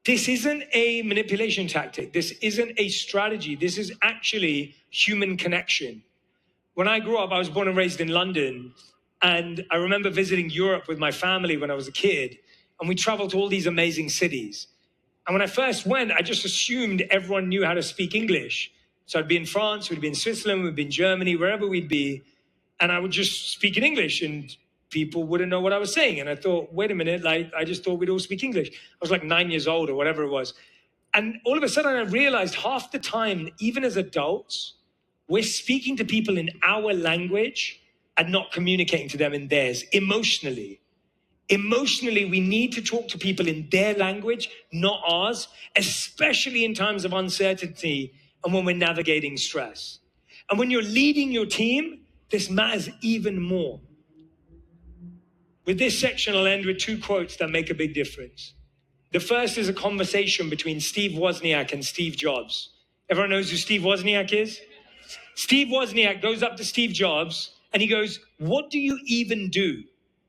G: This isn't a manipulation tactic. This isn't a strategy. This is actually human connection. When I grew up, I was born and raised in London, and I remember visiting Europe with my family when I was a kid, and we traveled to all these amazing cities. And when I first went, I just assumed everyone knew how to speak English. So I'd be in France, we'd be in Switzerland, we'd be in Germany, wherever we'd be, and I would just speak in English, and people wouldn't know what I was saying. And I thought, wait a minute, I just thought we'd all speak English. I was like 9 years old or whatever it was. And all of a sudden I realized half the time, even as adults, we're speaking to people in our language and not communicating to them in theirs emotionally. Emotionally, we need to talk to people in their language, not ours, especially in times of uncertainty and when we're navigating stress. And when you're leading your team, this matters even more. With this section, I'll end with 2 quotes that make a big difference. The first is a conversation between Steve Wozniak and Steve Jobs. Everyone knows who Steve Wozniak is? Steve Wozniak goes up to Steve Jobs and he goes, what do you even do?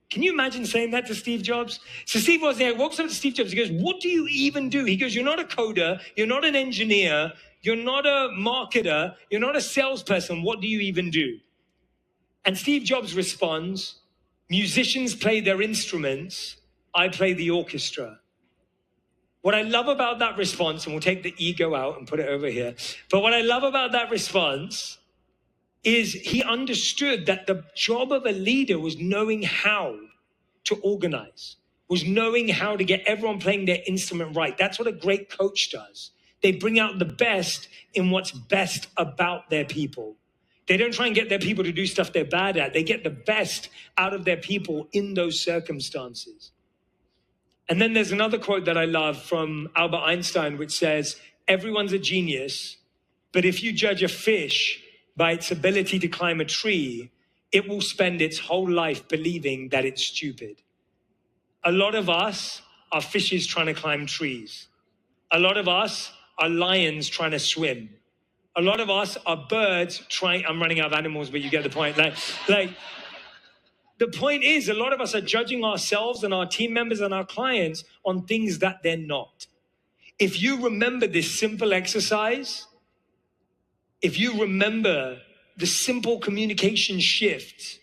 G: Can you imagine saying that to Steve Jobs? So Steve Wozniak walks up to Steve Jobs. He goes, what do you even do? He goes, you're not a coder. You're not an engineer. You're not a marketer. You're not a salesperson. What do you even do? And Steve Jobs responds, musicians play their instruments. I play the orchestra. What I love about that response, and we'll take the ego out and put it over here, but what I love about that response is he understood that the job of a leader was knowing how to organize, was knowing how to get everyone playing their instrument right. That's what a great coach does. They bring out the best in what's best about their people. They don't try and get their people to do stuff they're bad at. They get the best out of their people in those circumstances. And then there's another quote that I love from Albert Einstein, which says, everyone's a genius, but if you judge a fish by its ability to climb a tree, it will spend its whole life believing that it's stupid. A lot of us are fishes trying to climb trees. A lot of us are lions trying to swim. A lot of us are birds trying, I'm running out of animals, but you get the point. The point is, a lot of us are judging ourselves and our team members and our clients on things that they're not. If you remember this simple exercise, if you remember the simple communication shift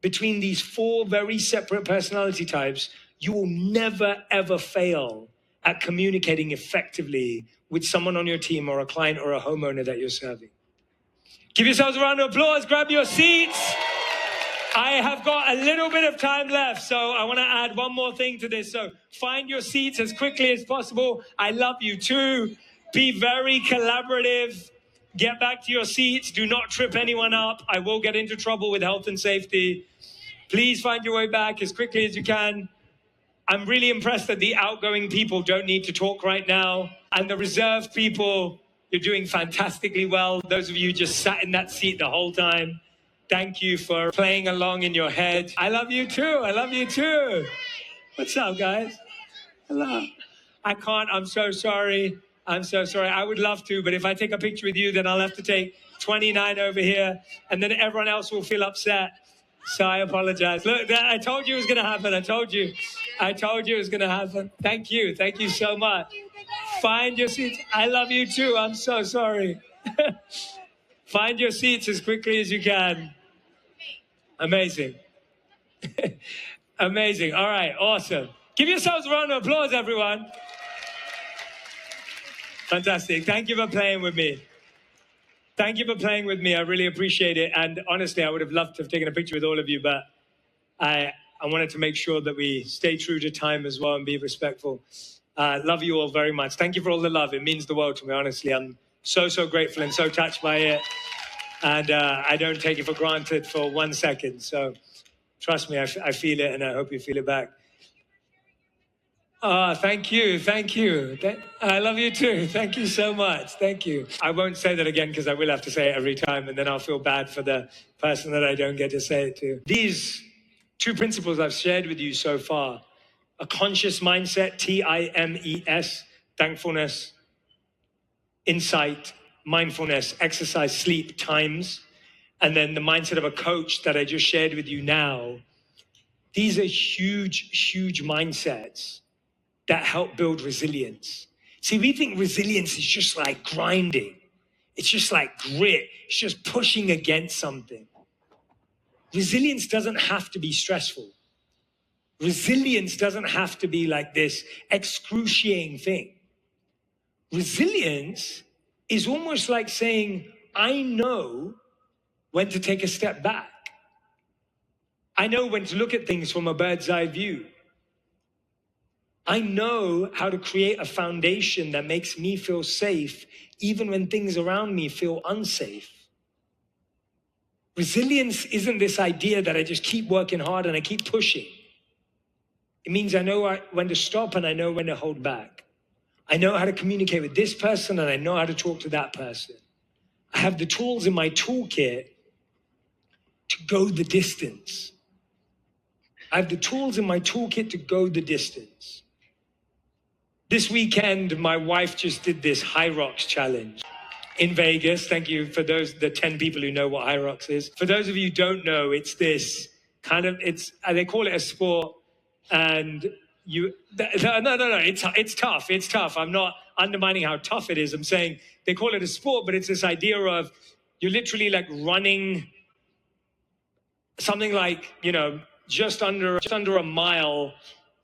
G: between these 4 very separate personality types, you will never, ever fail at communicating effectively with someone on your team or a client or a homeowner that you're serving. Give yourselves a round of applause. Grab your seats. I have got a little bit of time left, so I want to add one more thing to this. So find your seats as quickly as possible. I love you too. Be very collaborative. Get back to your seats. Do not trip anyone up. I will get into trouble with health and safety. Please find your way back as quickly as you can. I'm really impressed that the outgoing people don't need to talk right now. And the reserved people, you're doing fantastically well. Those of you who just sat in that seat the whole time, thank you for playing along in your head. I love you too. I love you too. What's up, guys? Hello. I can't. I'm so sorry. I'm so sorry. I would love to, but if I take a picture with you, then I'll have to take 29 over here, and then everyone else will feel upset. So I apologize. Look, I told you it was going to happen. I told you it was going to happen. Thank you. Thank you so much. Find your seats. I love you too. I'm so sorry. Find your seats as quickly as you can. Amazing. Amazing. All right. Awesome. Give yourselves a round of applause, everyone. Fantastic. Thank you for playing with me. Thank you for playing with me. I really appreciate it. And honestly, I would have loved to have taken a picture with all of you, but I wanted to make sure that we stay true to time as well and be respectful. Love you all very much. Thank you for all the love. It means the world to me, honestly. I'm so, so grateful and so touched by it. And I don't take it for granted for 1 second. So trust me, I feel it, and I hope you feel it back. Thank you. Thank you. I love you too. Thank you so much. Thank you. I won't say that again because I will have to say it every time, and then I'll feel bad for the person that I don't get to say it to. These 2 principles I've shared with you so far, a conscious mindset, TIMES, thankfulness, insight, mindfulness, exercise, sleep, times, and then the mindset of a coach that I just shared with you now. These are huge, huge mindsets that help build resilience. See, we think resilience is just like grinding. It's just like grit. It's just pushing against something. Resilience doesn't have to be stressful. Resilience doesn't have to be like this excruciating thing. Resilience is almost like saying, I know when to take a step back. I know when to look at things from a bird's eye view. I know how to create a foundation that makes me feel safe, even when things around me feel unsafe. Resilience isn't this idea that I just keep working hard and I keep pushing. It means I know when to stop and I know when to hold back. I know how to communicate with this person and I know how to talk to that person. I have the tools in my toolkit to go the distance. I have the tools in my toolkit to go the distance. This weekend, my wife just did this High Rocks challenge in Vegas. Thank you for the 10 people who know what High Rocks is. For those of you who don't know, it's this kind of, they call it a sport, and it's tough. It's tough. I'm not undermining how tough it is. I'm saying they call it a sport, but it's this idea of you're literally like running something like, just under a mile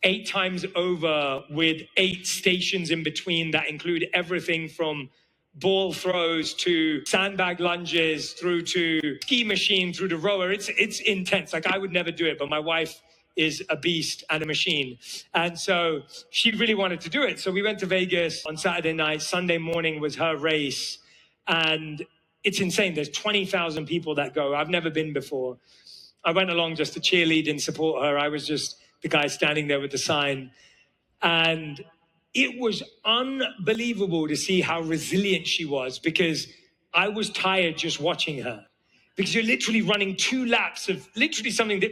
G: 8 times over with 8 stations in between that include everything from ball throws to sandbag lunges through to ski machine through to rower. It's intense. Like I would never do it, but my wife is a beast and a machine. And so she really wanted to do it. So we went to Vegas on Saturday night. Sunday morning was her race. And it's insane. There's 20,000 people that go. I've never been before. I went along just to cheerlead and support her. I was just the guy standing there with the sign. And it was unbelievable to see how resilient she was, because I was tired just watching her. Because you're literally running 2 laps of literally something that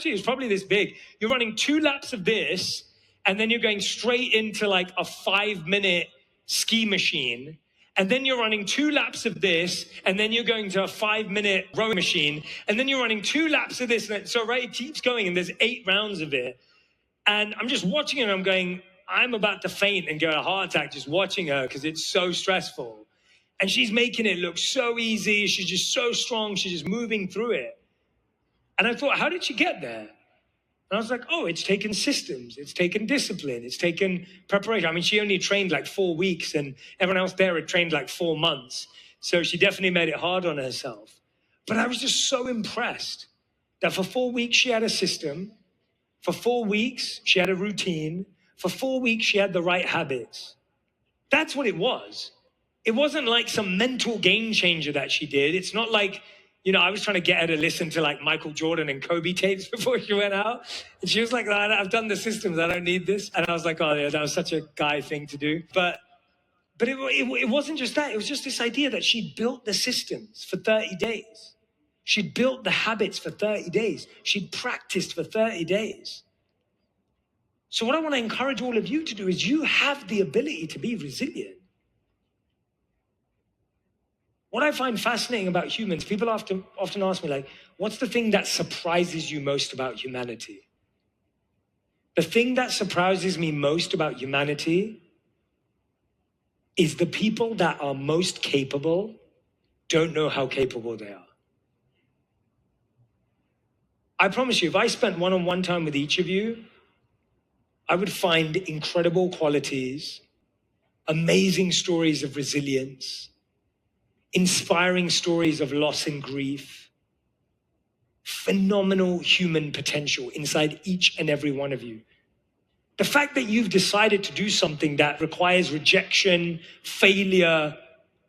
G: is probably this big. You're running 2 laps of this, and then you're going straight into like a 5-minute ski machine. And then you're running 2 laps of this, and then you're going to a 5-minute rowing machine, and then you're running 2 laps of this. And so, right, it keeps going, and there's 8 rounds of it. And I'm just watching her, and I'm going, I'm about to faint and get a heart attack just watching her because it's so stressful. And she's making it look so easy. She's just so strong. She's just moving through it. And I thought, how did she get there? And I was like, oh, it's taken systems, it's taken discipline, it's taken preparation. I mean, she only trained like 4 weeks and everyone else there had trained like 4 months. So she definitely made it hard on herself. But I was just so impressed that for 4 weeks she had a system. For 4 weeks, she had a routine. For 4 weeks, she had the right habits. That's what it was. It wasn't like some mental game changer that she did. It's not like, you know, I was trying to get her to listen to like Michael Jordan and Kobe tapes before she went out. And she was like, oh, I've done the systems. I don't need this. And I was like, oh, yeah, that was such a guy thing to do. But it wasn't just that. It was just this idea that she built the systems for 30 days. She'd built the habits for 30 days. She'd practiced for 30 days. So what I want to encourage all of you to do is you have the ability to be resilient. What I find fascinating about humans, people often ask me, like, what's the thing that surprises you most about humanity? The thing that surprises me most about humanity is the people that are most capable don't know how capable they are. I promise you, if I spent one-on-one time with each of you, I would find incredible qualities, amazing stories of resilience, inspiring stories of loss and grief, phenomenal human potential inside each and every one of you. The fact that you've decided to do something that requires rejection, failure,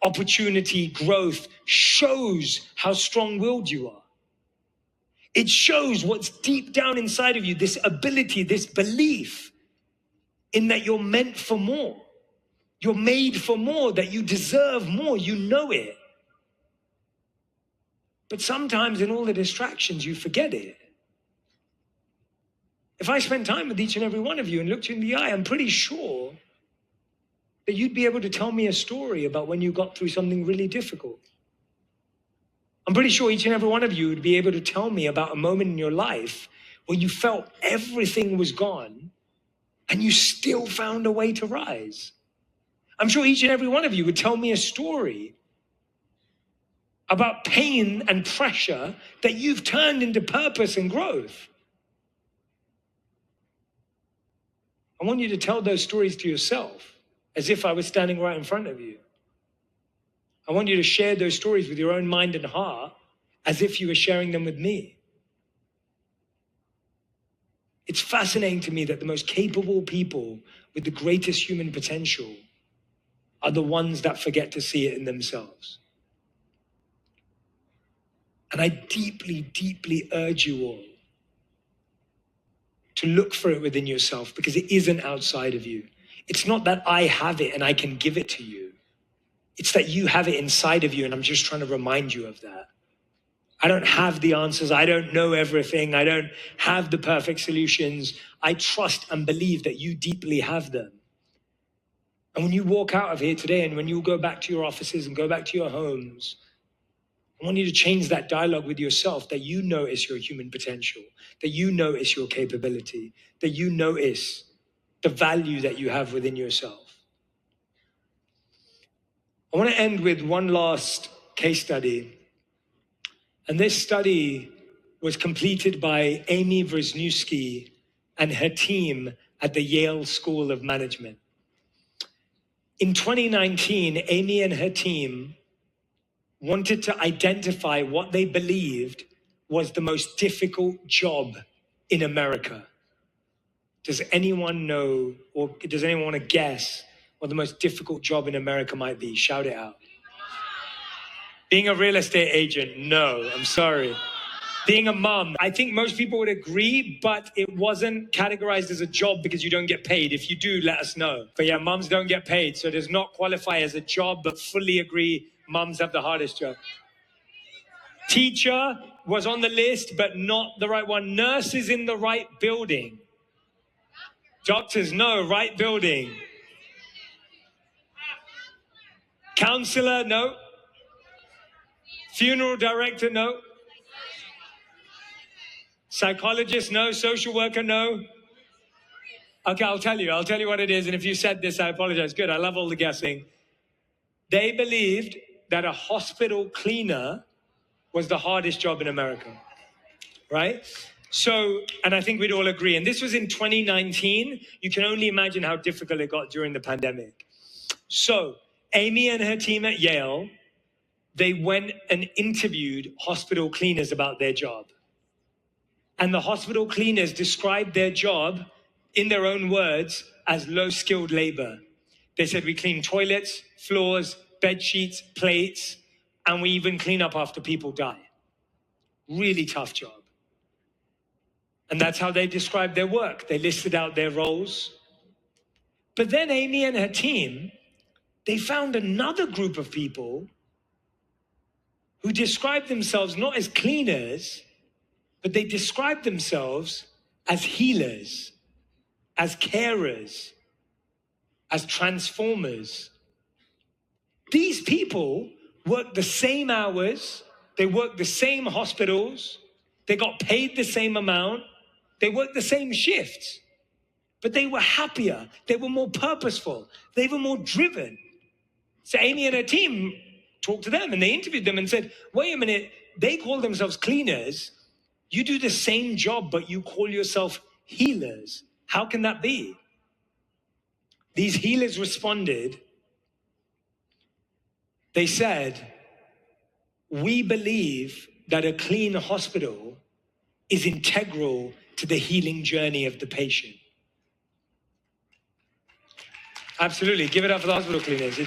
G: opportunity, growth, shows how strong-willed you are. It shows what's deep down inside of you, this ability, this belief in that you're meant for more. You're made for more, that you deserve more. You know it. But sometimes in all the distractions, you forget it. If I spent time with each and every one of you and looked you in the eye, I'm pretty sure that you'd be able to tell me a story about when you got through something really difficult. I'm pretty sure each and every one of you would be able to tell me about a moment in your life where you felt everything was gone and you still found a way to rise. I'm sure each and every one of you would tell me a story about pain and pressure that you've turned into purpose and growth. I want you to tell those stories to yourself as if I was standing right in front of you. I want you to share those stories with your own mind and heart as if you were sharing them with me. It's fascinating to me that the most capable people with the greatest human potential are the ones that forget to see it in themselves. And I deeply, deeply urge you all to look for it within yourself, because it isn't outside of you. It's not that I have it and I can give it to you. It's that you have it inside of you, and I'm just trying to remind you of that. I don't have the answers. I don't know everything. I don't have the perfect solutions. I trust and believe that you deeply have them. And when you walk out of here today and when you go back to your offices and go back to your homes, I want you to change that dialogue with yourself, that you notice your human potential, that you notice your capability, that you notice the value that you have within yourself. I want to end with one last case study. And this study was completed by Amy Wrzniewski and her team at the Yale School of Management. In 2019, Amy and her team wanted to identify what they believed was the most difficult job in America. Does anyone know, or does anyone want to guess what the most difficult job in America might be? Shout it out. Being a real estate agent? No, I'm sorry. Being a mom? I think most people would agree, but it wasn't categorized as a job because you don't get paid. If you do, let us know. But yeah, moms don't get paid, so it does not qualify as a job, but fully agree, moms have the hardest job. Teacher was on the list, but not the right one. Nurse is in the right building. Doctors, no, right building. Counselor, no. Funeral director, no. Psychologist, no. Social worker, no. Okay, I'll tell you what it is. And if you said this, I apologize. Good, I love all the guessing. They believed that a hospital cleaner was the hardest job in America, right? So, and I think we'd all agree, and this was in 2019. You can only imagine how difficult it got during the pandemic. So, Amy and her team at Yale, they went and interviewed hospital cleaners about their job. And the hospital cleaners described their job in their own words as low-skilled labor. They said, we clean toilets, floors, bed sheets, plates, and we even clean up after people die. Really tough job. And that's how they described their work. They listed out their roles. But then Amy and her team, they found another group of people who described themselves not as cleaners, but they described themselves as healers, as carers, as transformers. These people worked the same hours, they worked the same hospitals, they got paid the same amount, they worked the same shifts, but they were happier, they were more purposeful, they were more driven. So Amy and her team talked to them and they interviewed them and said, wait a minute, they call themselves cleaners. You do the same job, but you call yourself healers. How can that be? These healers responded. They said, we believe that a clean hospital is integral to the healing journey of the patient. Absolutely. Give it up for the hospital cleaners.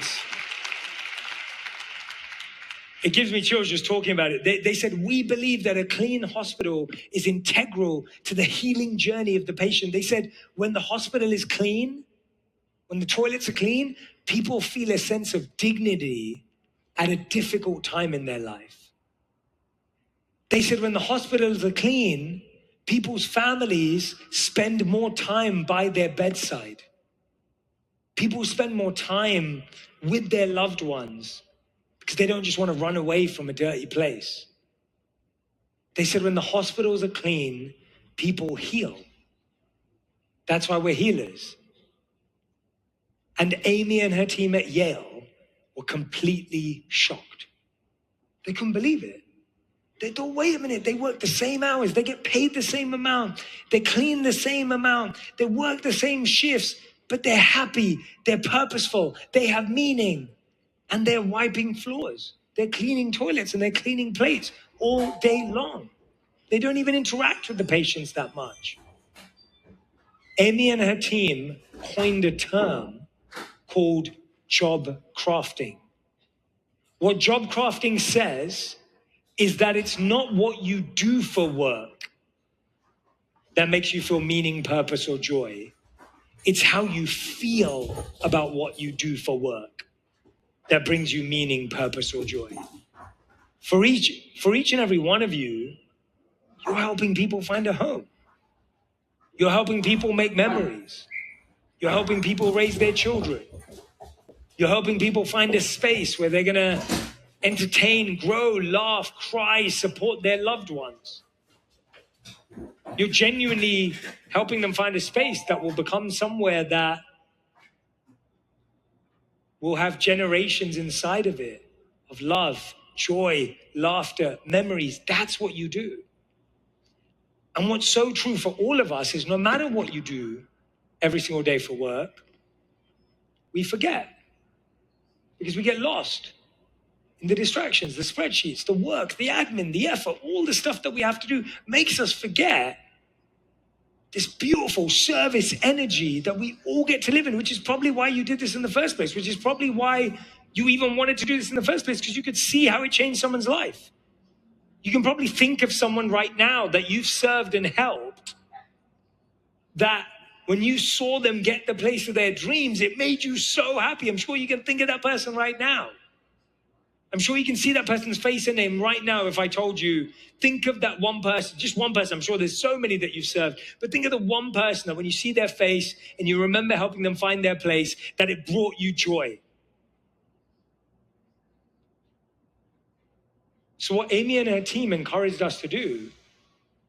G: It gives me chills just talking about it. They said, we believe that a clean hospital is integral to the healing journey of the patient. They said, when the hospital is clean, when the toilets are clean, people feel a sense of dignity at a difficult time in their life. They said, when the hospitals are clean, people's families spend more time by their bedside. People spend more time with their loved ones because they don't just want to run away from a dirty place. They said when the hospitals are clean, people heal. That's why we're healers. And Amy and her team at Yale were completely shocked. They couldn't believe it. They thought, wait a minute, they work the same hours, they get paid the same amount, they clean the same amount, they work the same shifts, but they're happy, they're purposeful, they have meaning, and they're wiping floors, they're cleaning toilets, and they're cleaning plates all day long. They don't even interact with the patients that much. Amy and her team coined a term called job crafting. What job crafting says is that it's not what you do for work that makes you feel meaning, purpose, or joy. It's how you feel about what you do for work that brings you meaning, purpose, or joy. For each and every one of you, you're helping people find a home. You're helping people make memories. You're helping people raise their children. You're helping people find a space where they're going to entertain, grow, laugh, cry, support their loved ones. You're genuinely helping them find a space that will become somewhere that will have generations inside of it, of love, joy, laughter, memories. That's what you do. And what's so true for all of us is no matter what you do every single day for work, we forget because we get lost in the distractions, the spreadsheets, the work, the admin, the effort, all the stuff that we have to do makes us forget this beautiful service energy that we all get to live in, which is probably why you did this in the first place, which is probably why you even wanted to do this in the first place, because you could see how it changed someone's life. You can probably think of someone right now that you've served and helped, that when you saw them get the place of their dreams, it made you so happy. I'm sure you can think of that person right now. I'm sure you can see that person's face and name right now if I told you, think of that one person, just one person. I'm sure there's so many that you've served, but think of the one person that when you see their face and you remember helping them find their place, that it brought you joy. So what Amy and her team encouraged us to do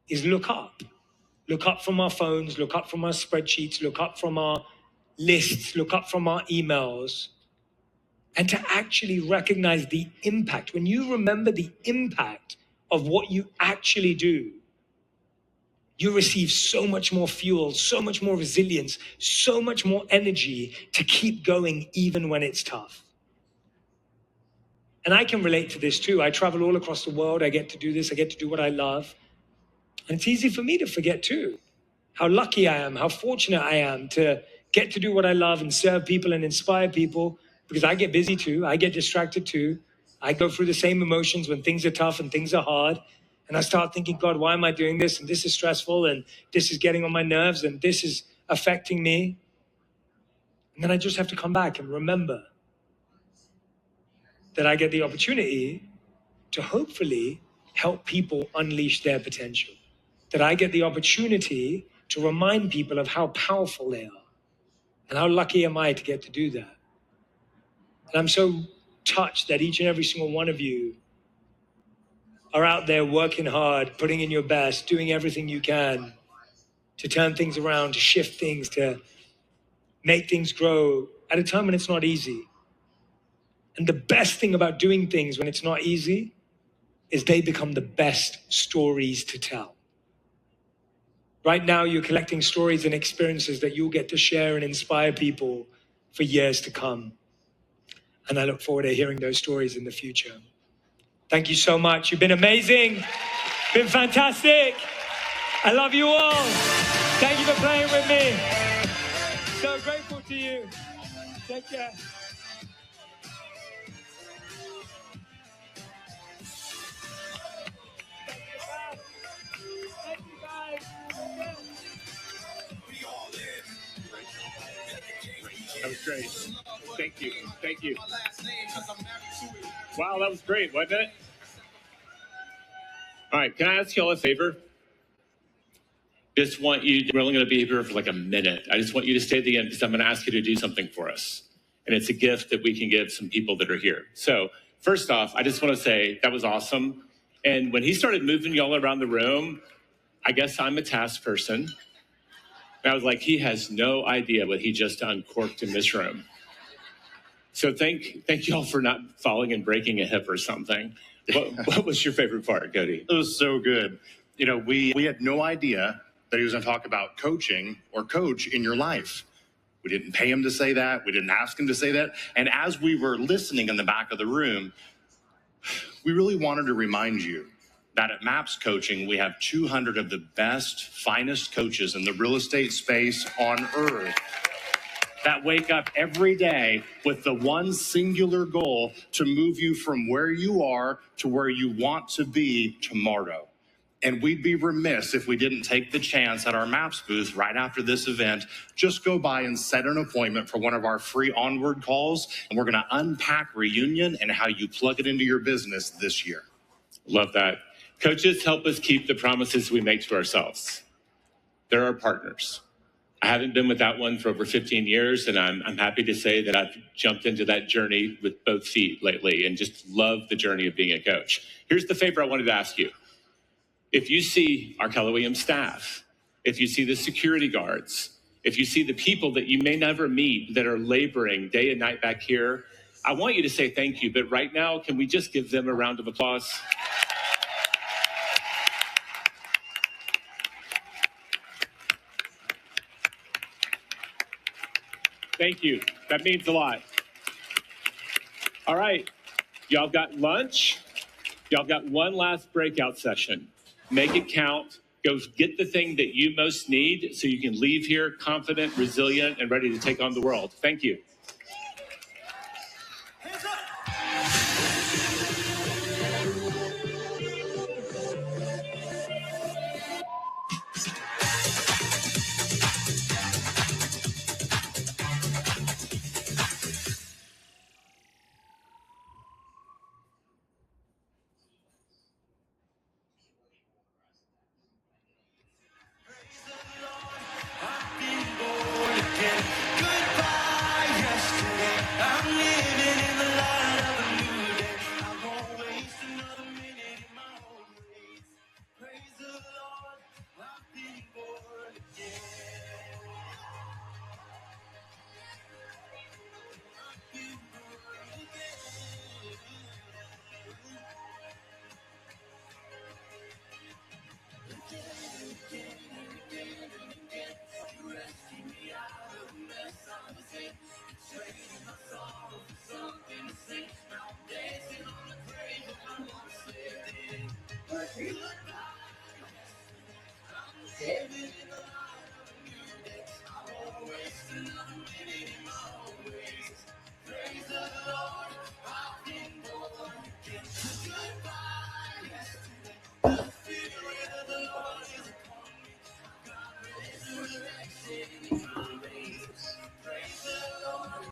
G: is look up. Look up from our phones, look up from our spreadsheets, look up from our lists, look up from our emails, and to actually recognize the impact. When you remember the impact of what you actually do, you receive so much more fuel, so much more resilience, so much more energy to keep going even when it's tough. And I can relate to this too. I travel all across the world. I get to do this. I get to do what I love. And it's easy for me to forget too how lucky I am, how fortunate I am to get to do what I love and serve people and inspire people, because I get busy too. I get distracted too. I go through the same emotions when things are tough and things are hard. And I start thinking, God, why am I doing this? And this is stressful, and this is getting on my nerves, and this is affecting me. And then I just have to come back and remember that I get the opportunity to hopefully help people unleash their potential. That I get the opportunity to remind people of how powerful they are. And how lucky am I to get to do that? And I'm so touched that each and every single one of you are out there working hard, putting in your best, doing everything you can to turn things around, to shift things, to make things grow at a time when it's not easy. And the best thing about doing things when it's not easy is they become the best stories to tell. Right now, you're collecting stories and experiences that you'll get to share and inspire people for years to come. And I look forward to hearing those stories in the future. Thank you so much. You've been amazing. Been fantastic. I love you all. Thank you for playing with me. So grateful to you. Take care.
C: That was great. Thank you. Thank you. Wow, that was great, wasn't it? All right, can I ask you all a favor? Just want you, we're only going to be here for like a minute. I just want you to stay at the end because I'm going to ask you to do something for us. And it's a gift that we can give some people that are here. So first off, I just want to say that was awesome. And when he started moving y'all around the room, I guess I'm a task person. And I was like, he has no idea what he just uncorked in this room. So thank y'all for not falling and breaking a hip or something. What was your favorite part, Cody?
J: It was so good. You know, we had no idea that he was going to talk about coaching or coach in your life. We didn't pay him to say that. We didn't ask him to say that. And as we were listening in the back of the room, we really wanted to remind you that at MAPS Coaching, we have 200 of the best, finest coaches in the real estate space on earth that wake up every day with the one singular goal to move you from where you are to where you want to be tomorrow. And we'd be remiss if we didn't take the chance at our MAPS booth right after this event, just go by and set an appointment for one of our free onward calls. And we're going to unpack Reunion and how you plug it into your business this year.
C: Love that. Coaches help us keep the promises we make to ourselves. They're our partners. I haven't been without one for over 15 years, and I'm happy to say that I've jumped into that journey with both feet lately and just love the journey of being a coach. Here's the favor I wanted to ask you. If you see our Keller Williams staff, if you see the security guards, if you see the people that you may never meet that are laboring day and night back here, I want you to say thank you. But right now, can we just give them a round of applause? Thank you. That means a lot. All right. Y'all got lunch. Y'all got one last breakout session. Make it count. Go get the thing that you most need so you can leave here confident, resilient, and ready to take on the world. Thank you.